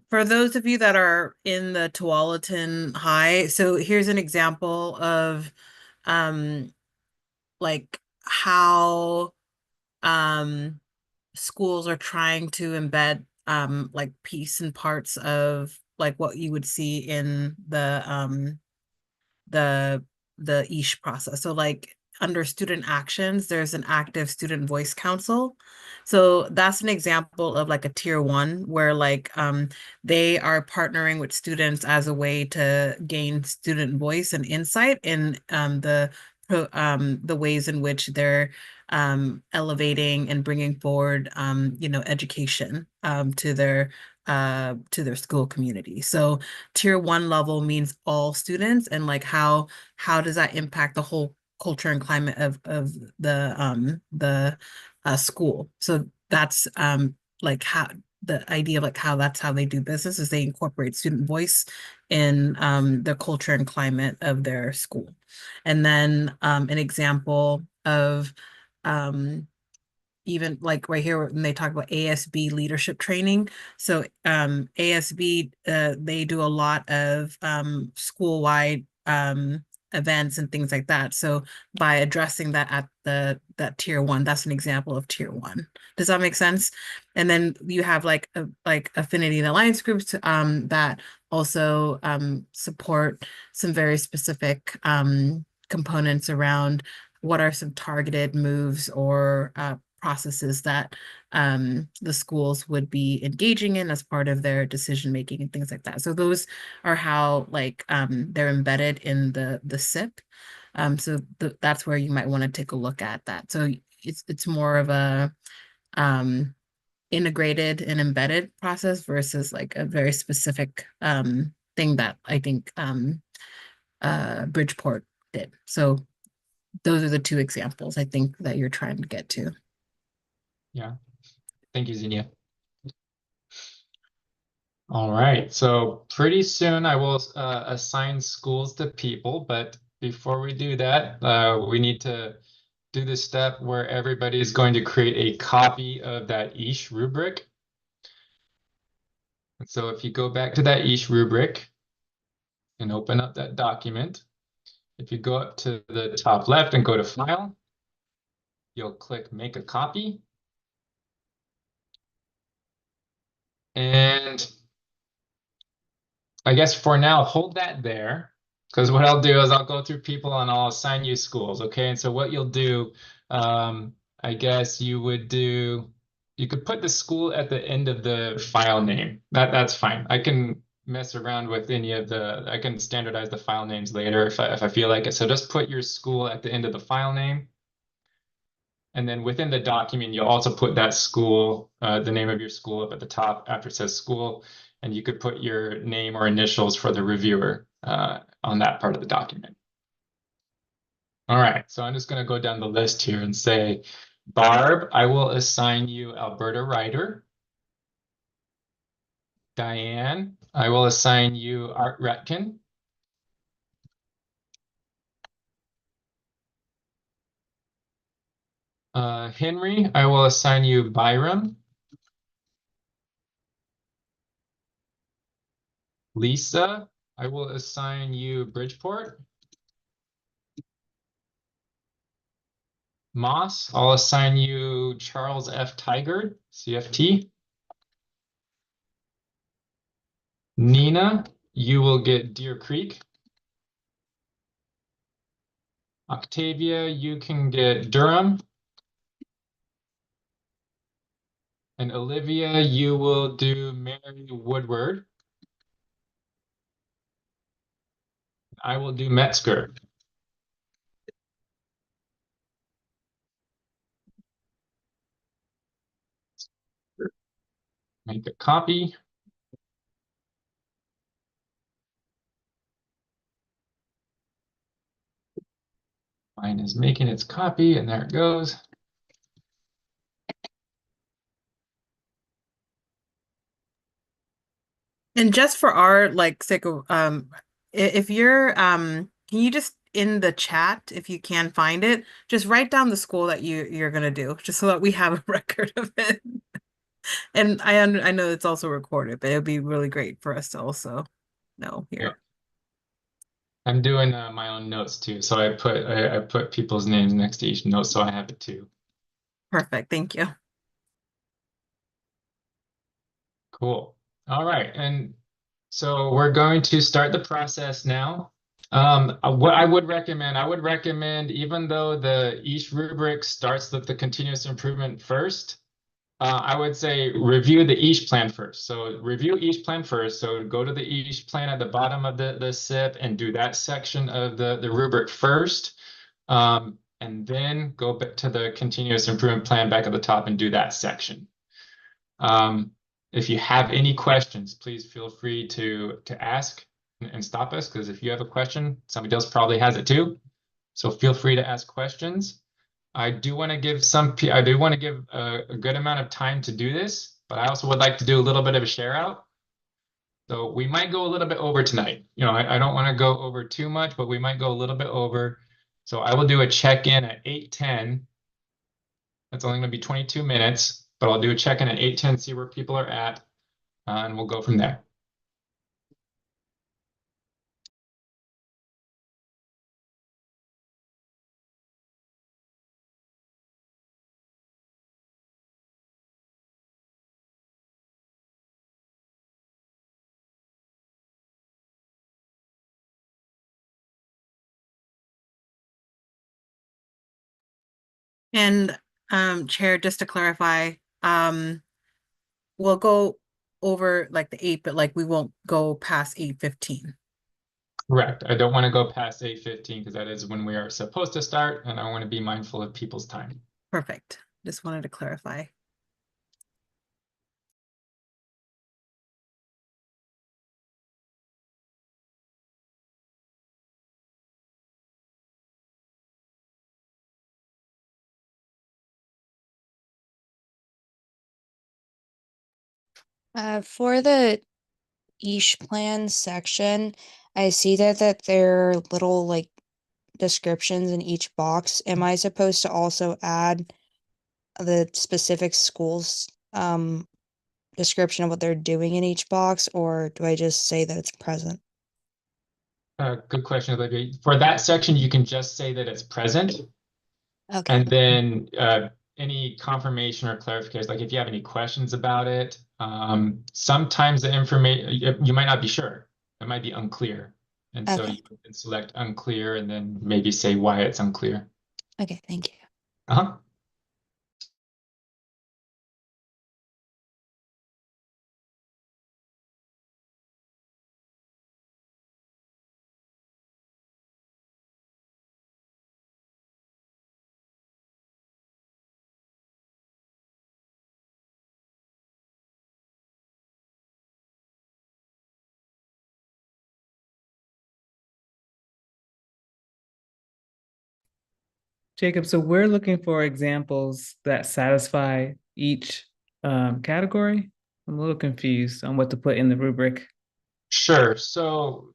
for those of you that are in the Tualatin High, so here's an example of like how schools are trying to embed like piece and parts of like what you would see in the EASH process. So like under student actions, there's an active student voice council. So that's an example of like a tier 1 where like they are partnering with students as a way to gain student voice and insight in the ways in which they're elevating and bringing forward you know, education to their school community. So tier 1 level means all students, and like how does that impact the whole culture and climate of the school. So that's like how the idea of like how that's how they do business is they incorporate student voice in the culture and climate of their school. And then an example of even like right here when they talk about ASB leadership training. So ASB, they do a lot of school-wide events and things like that. So by addressing that at that tier 1, that's an example of tier 1. Does that make sense? And then you have like affinity and alliance groups that also support some very specific components around what are some targeted moves or processes that the schools would be engaging in as part of their decision making and things like that. So those are how like they're embedded in the SIP. So that's where you might want to take a look at that. So it's more of a integrated and embedded process versus like a very specific thing that I think Bridgeport did. So those are the 2 examples I think that you're trying to get to. Yeah, thank you, Zinnia. All right, so pretty soon I will assign schools to people, but before we do that, we need to do the step where everybody is going to create a copy of that EASH rubric. And so if you go back to that EASH rubric and open up that document, if you go up to the top left and go to File, you'll click Make a Copy. And I guess for now, hold that there, because what I'll do is I'll go through people and I'll assign you schools, okay? And so what you'll do, I guess you could put the school at the end of the file name. That's fine. I can mess around with I can standardize the file names later if I feel like it. So just put your school at the end of the file name. And then within the document, you'll also put that school, the name of your school up at the top after it says school, and you could put your name or initials for the reviewer on that part of the document. All right, so I'm just going to go down the list here and say, Barb, I will assign you Alberta Writer. Diane, I will assign you Art Retkin. Henry, I will assign you Byram. Lisa, I will assign you Bridgeport. Moss, I'll assign you Charles F. Tigard, CFT. Nina, you will get Deer Creek. Octavia, you can get Durham. And Olivia, you will do Mary Woodward. I will do Metzger. Make a copy. Mine is making its copy, and there it goes. And just for our like sake of if you're can you just in the chat, if you can find it, just write down the school that you're gonna do, just so that we have a record of it. And I know it's also recorded, but it would be really great for us to also know here. Yeah. I'm doing my own notes too, so I put people's names next to each note, so I have it too. Perfect, thank you. Cool. All right, and so we're going to start the process now. What I would recommend, even though each rubric starts with the continuous improvement first, I would say review the each plan first. So review each plan first. So go to the each plan at the bottom of the SIP and do that section of the rubric first. And then go back to the continuous improvement plan back at the top and do that section. If you have any questions, please feel free to ask and stop us, because if you have a question, somebody else probably has it too. So feel free to ask questions. I do want to give a good amount of time to do this, but I also would like to do a little bit of a share out. So we might go a little bit over tonight. You know, I don't want to go over too much, but we might go a little bit over. So I will do a check-in at 8:10. That's only going to be 22 minutes, but I'll do a check-in at 8:10, see where people are at, and we'll go from there. And Chair, just to clarify, we'll go over like the 8, but like we won't go past 8:15. Correct. I don't want to go past 8:15 because that is when we are supposed to start, and I want to be mindful of people's time. Perfect. Just wanted to clarify. For the each plan section, I see that there are little like descriptions in each box. Am I supposed to also add the specific schools description of what they're doing in each box, or do I just say that it's present? Good question, Olivia. For that section, you can just say that it's present. Okay. And then any confirmation or clarification, like if you have any questions about it, sometimes the information, you might not be sure. It might be unclear. And so Okay. you can select unclear and then maybe say why it's unclear. Okay, thank you. Uh-huh. Jacob, so we're looking for examples that satisfy each category. I'm a little confused on what to put in the rubric. Sure. So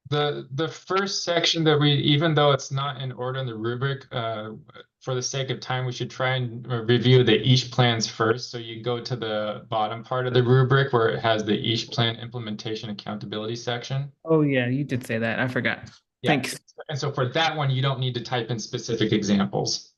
the first section that we, even though it's not in order in the rubric, for the sake of time, we should try and review the each plans first. So you go to the bottom part of the rubric where it has the each plan implementation accountability section. Oh yeah, you did say that. I forgot. Yeah. Thanks. And so for that one, you don't need to type in specific examples.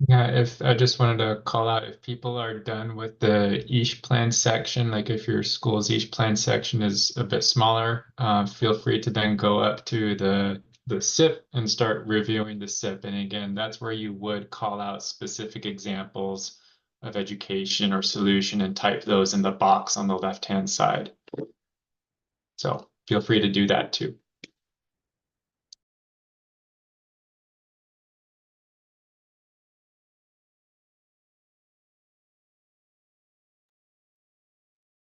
Yeah, if I just wanted to call out if people are done with the each plan section, like if your school's each plan section is a bit smaller, feel free to then go up to the SIP and start reviewing the SIP. And again, that's where you would call out specific examples of education or solution and type those in the box on the left-hand side. So feel free to do that too.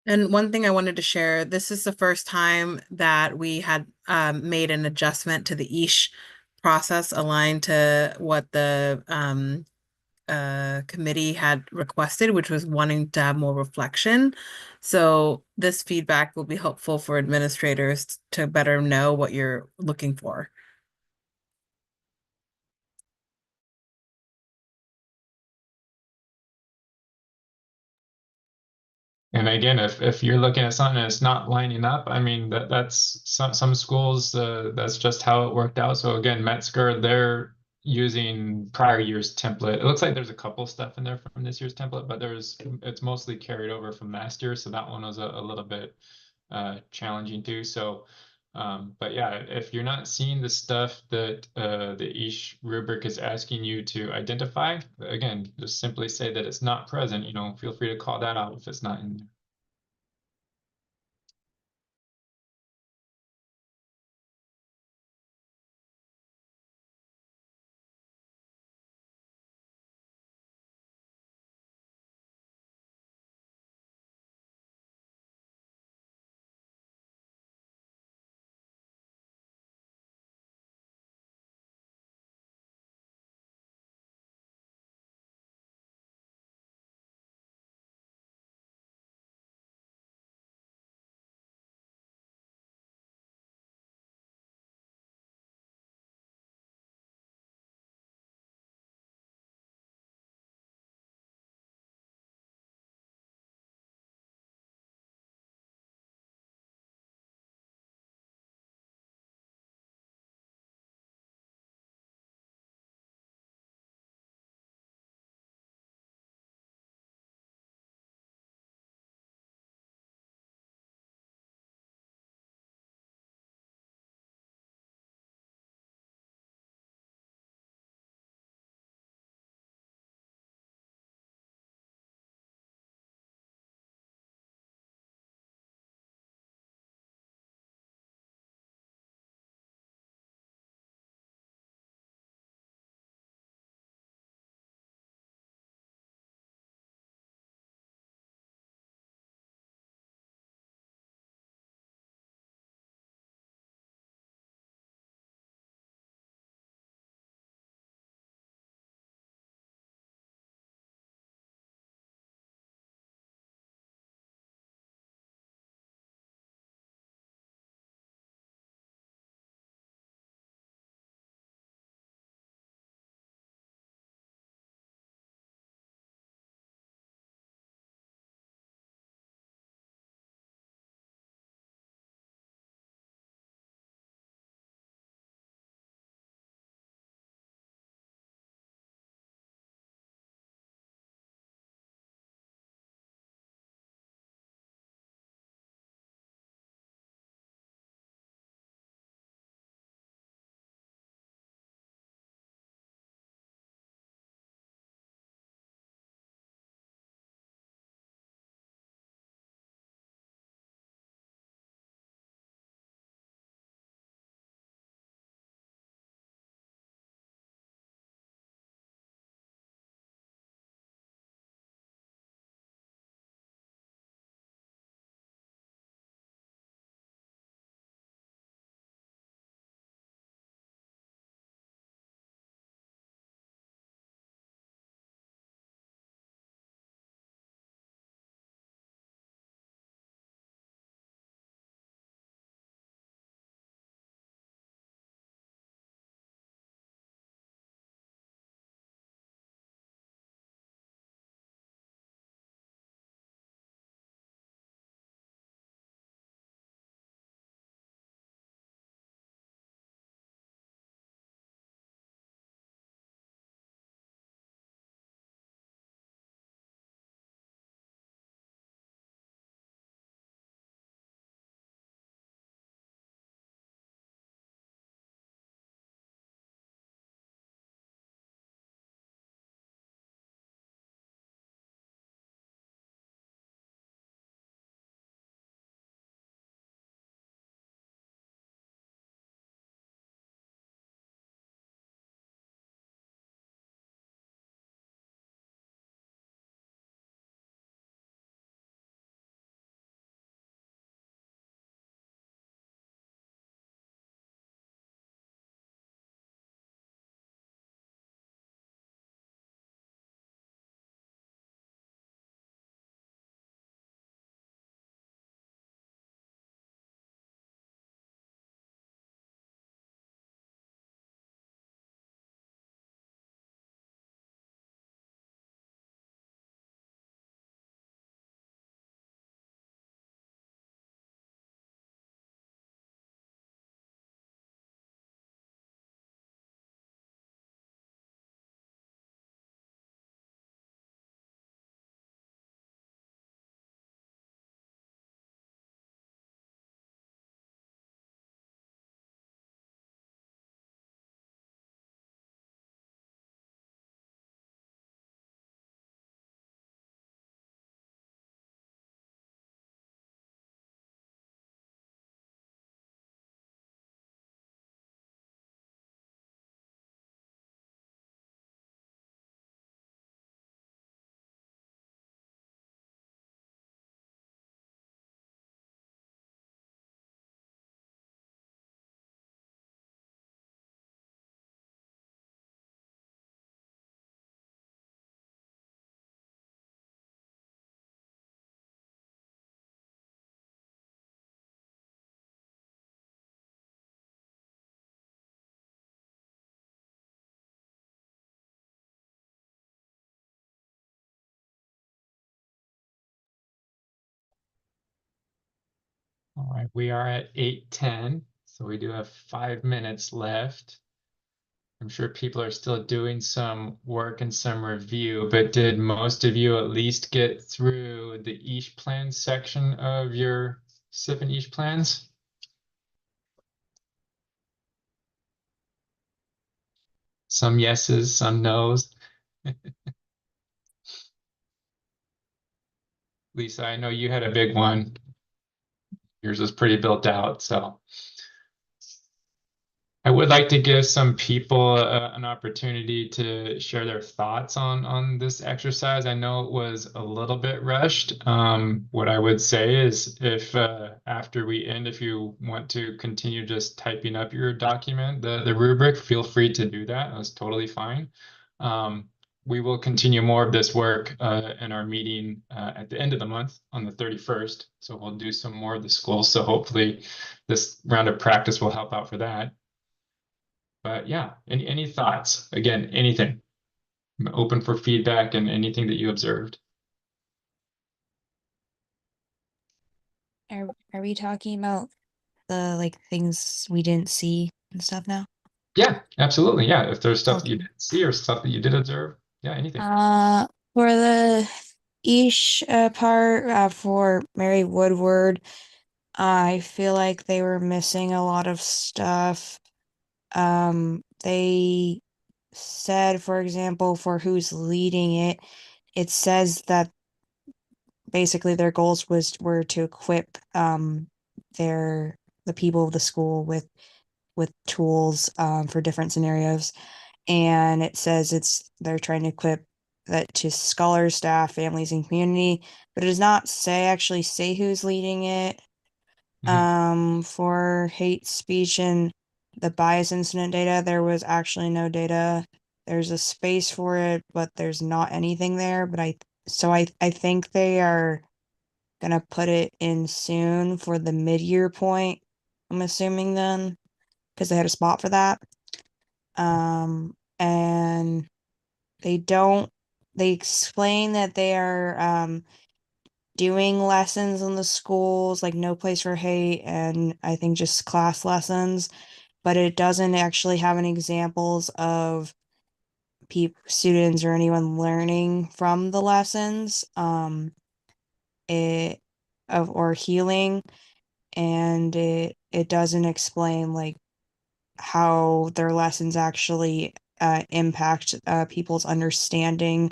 And one thing I wanted to share, this is the first time that we had made an adjustment to the EISH process aligned to what the committee had requested, which was wanting to have more reflection. So this feedback will be helpful for administrators to better know what you're looking for. And again, if you're looking at something and it's not lining up, I mean that's some schools that's just how it worked out. So again, Metzger, they're using prior year's template. It looks like there's a couple stuff in there from this year's template, but it's mostly carried over from last year. So that one was a little bit challenging too. So but yeah, if you're not seeing the stuff that the EISH rubric is asking you to identify, again, just simply say that it's not present. You know, feel free to call that out if it's not in there. All right, we are at 8:10, so we do have 5 minutes left. I'm sure people are still doing some work and some review, but did most of you at least get through the EASH plan section of your SIP and EASH plans? Some yeses, some nos. Lisa, I know you had a big one. Yours was pretty built out, so. I would like to give some people an opportunity to share their thoughts on this exercise. I know it was a little bit rushed. What I would say is if after we end, if you want to continue just typing up your document, the rubric, feel free to do that. That's totally fine. We will continue more of this work in our meeting at the end of the month on the 31st. So we'll do some more of the schools. So hopefully this round of practice will help out for that. But yeah, any thoughts? Again, anything. I'm open for feedback and anything that you observed. Are we talking about the like things we didn't see and stuff now? Yeah, absolutely. Yeah, if there's stuff that you Okay. didn't see or stuff that you did observe, yeah, anything. For the Ish part, for Mary Woodward, I feel like they were missing a lot of stuff. They said, for example, for who's leading it, it says that basically their goals were to equip the people of the school with tools for different scenarios, and it says they're trying to equip that to scholars, staff, families, and community, but it does not actually say who's leading it. For hate speech and the bias incident data, there was actually no data. There's a space for it, but there's not anything there. But I think they are gonna put it in soon for the mid-year point. I'm assuming then, because they had a spot for that. And they explain that they are doing lessons in the schools, like No Place for Hate, and I think just class lessons, but it doesn't actually have any examples of students or anyone learning from the lessons, or healing, and it doesn't explain like how their lessons actually impact people's understanding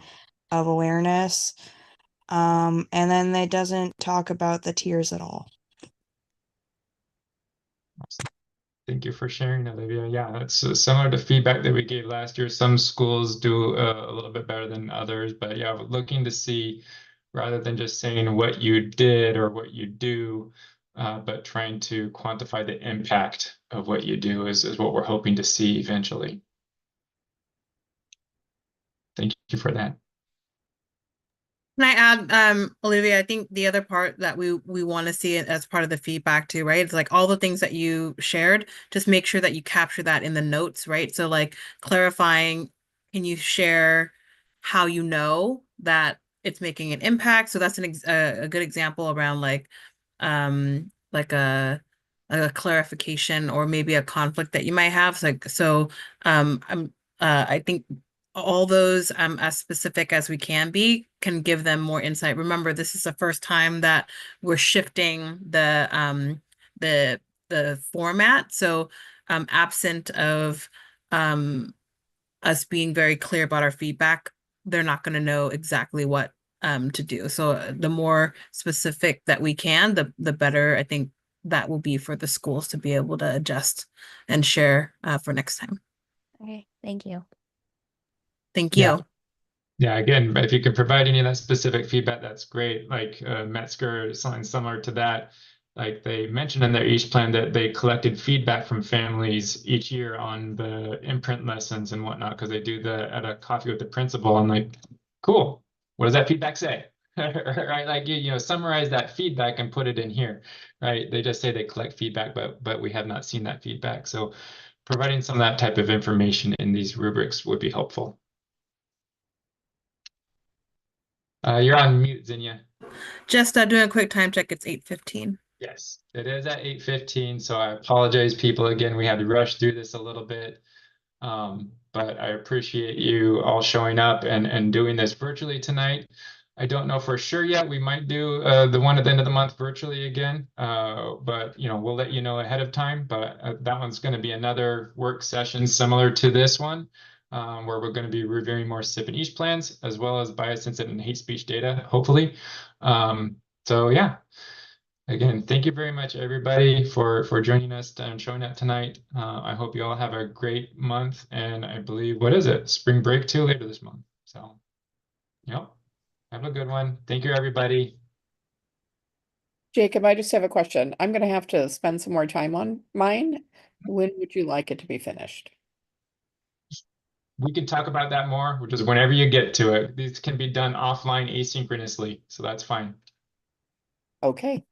of awareness. And then it doesn't talk about the tiers at all. Thank you for sharing, Olivia. Yeah, it's similar to feedback that we gave last year. Some schools do a little bit better than others, but yeah, looking to see, rather than just saying what you did or what you do, but trying to quantify the impact of what you do is what we're hoping to see eventually. Thank you for that. Can I add, Olivia, I think the other part that we want to see it as part of the feedback too, right? It's like all the things that you shared, just make sure that you capture that in the notes, right? So like clarifying, can you share how you know that it's making an impact? So that's a good example around like a clarification or maybe a conflict that you might have. I think all those as specific as we can be can give them more insight. Remember, this is the first time that we're shifting the format. So absent of us being very clear about our feedback, they're not going to know exactly what to do. So the more specific that we can, the better I think that will be for the schools to be able to adjust and share for next time. Okay, thank you. Thank you. Yeah, again, if you can provide any of that specific feedback, that's great. Like Metzger, something similar to that. Like they mentioned in their EASH plan that they collected feedback from families each year on the imprint lessons and whatnot, because they do at a coffee with the principal. I'm like, cool. What does that feedback say? Right? Like you summarize that feedback and put it in here, right? They just say they collect feedback, but we have not seen that feedback. So providing some of that type of information in these rubrics would be helpful. You're on mute, Zinnia. Just doing a quick time check. It's 8:15. Yes, it is at 8:15, so I apologize, people. Again, we had to rush through this a little bit. But I appreciate you all showing up and doing this virtually tonight. I don't know for sure yet. We might do the one at the end of the month virtually again, but we'll let you know ahead of time. But that one's going to be another work session similar to this one, where we're going to be reviewing more SIP and EAST plans, as well as bias, incident, and hate speech data, hopefully. So yeah. Again, thank you very much, everybody, for joining us and showing up tonight. I hope you all have a great month, and I believe, what is it? Spring break too later this month. So, yep. Have a good one. Thank you, everybody. Jacob, I just have a question. I'm going to have to spend some more time on mine. When would you like it to be finished? We can talk about that more, which is whenever you get to it. These can be done offline asynchronously, so that's fine. Okay.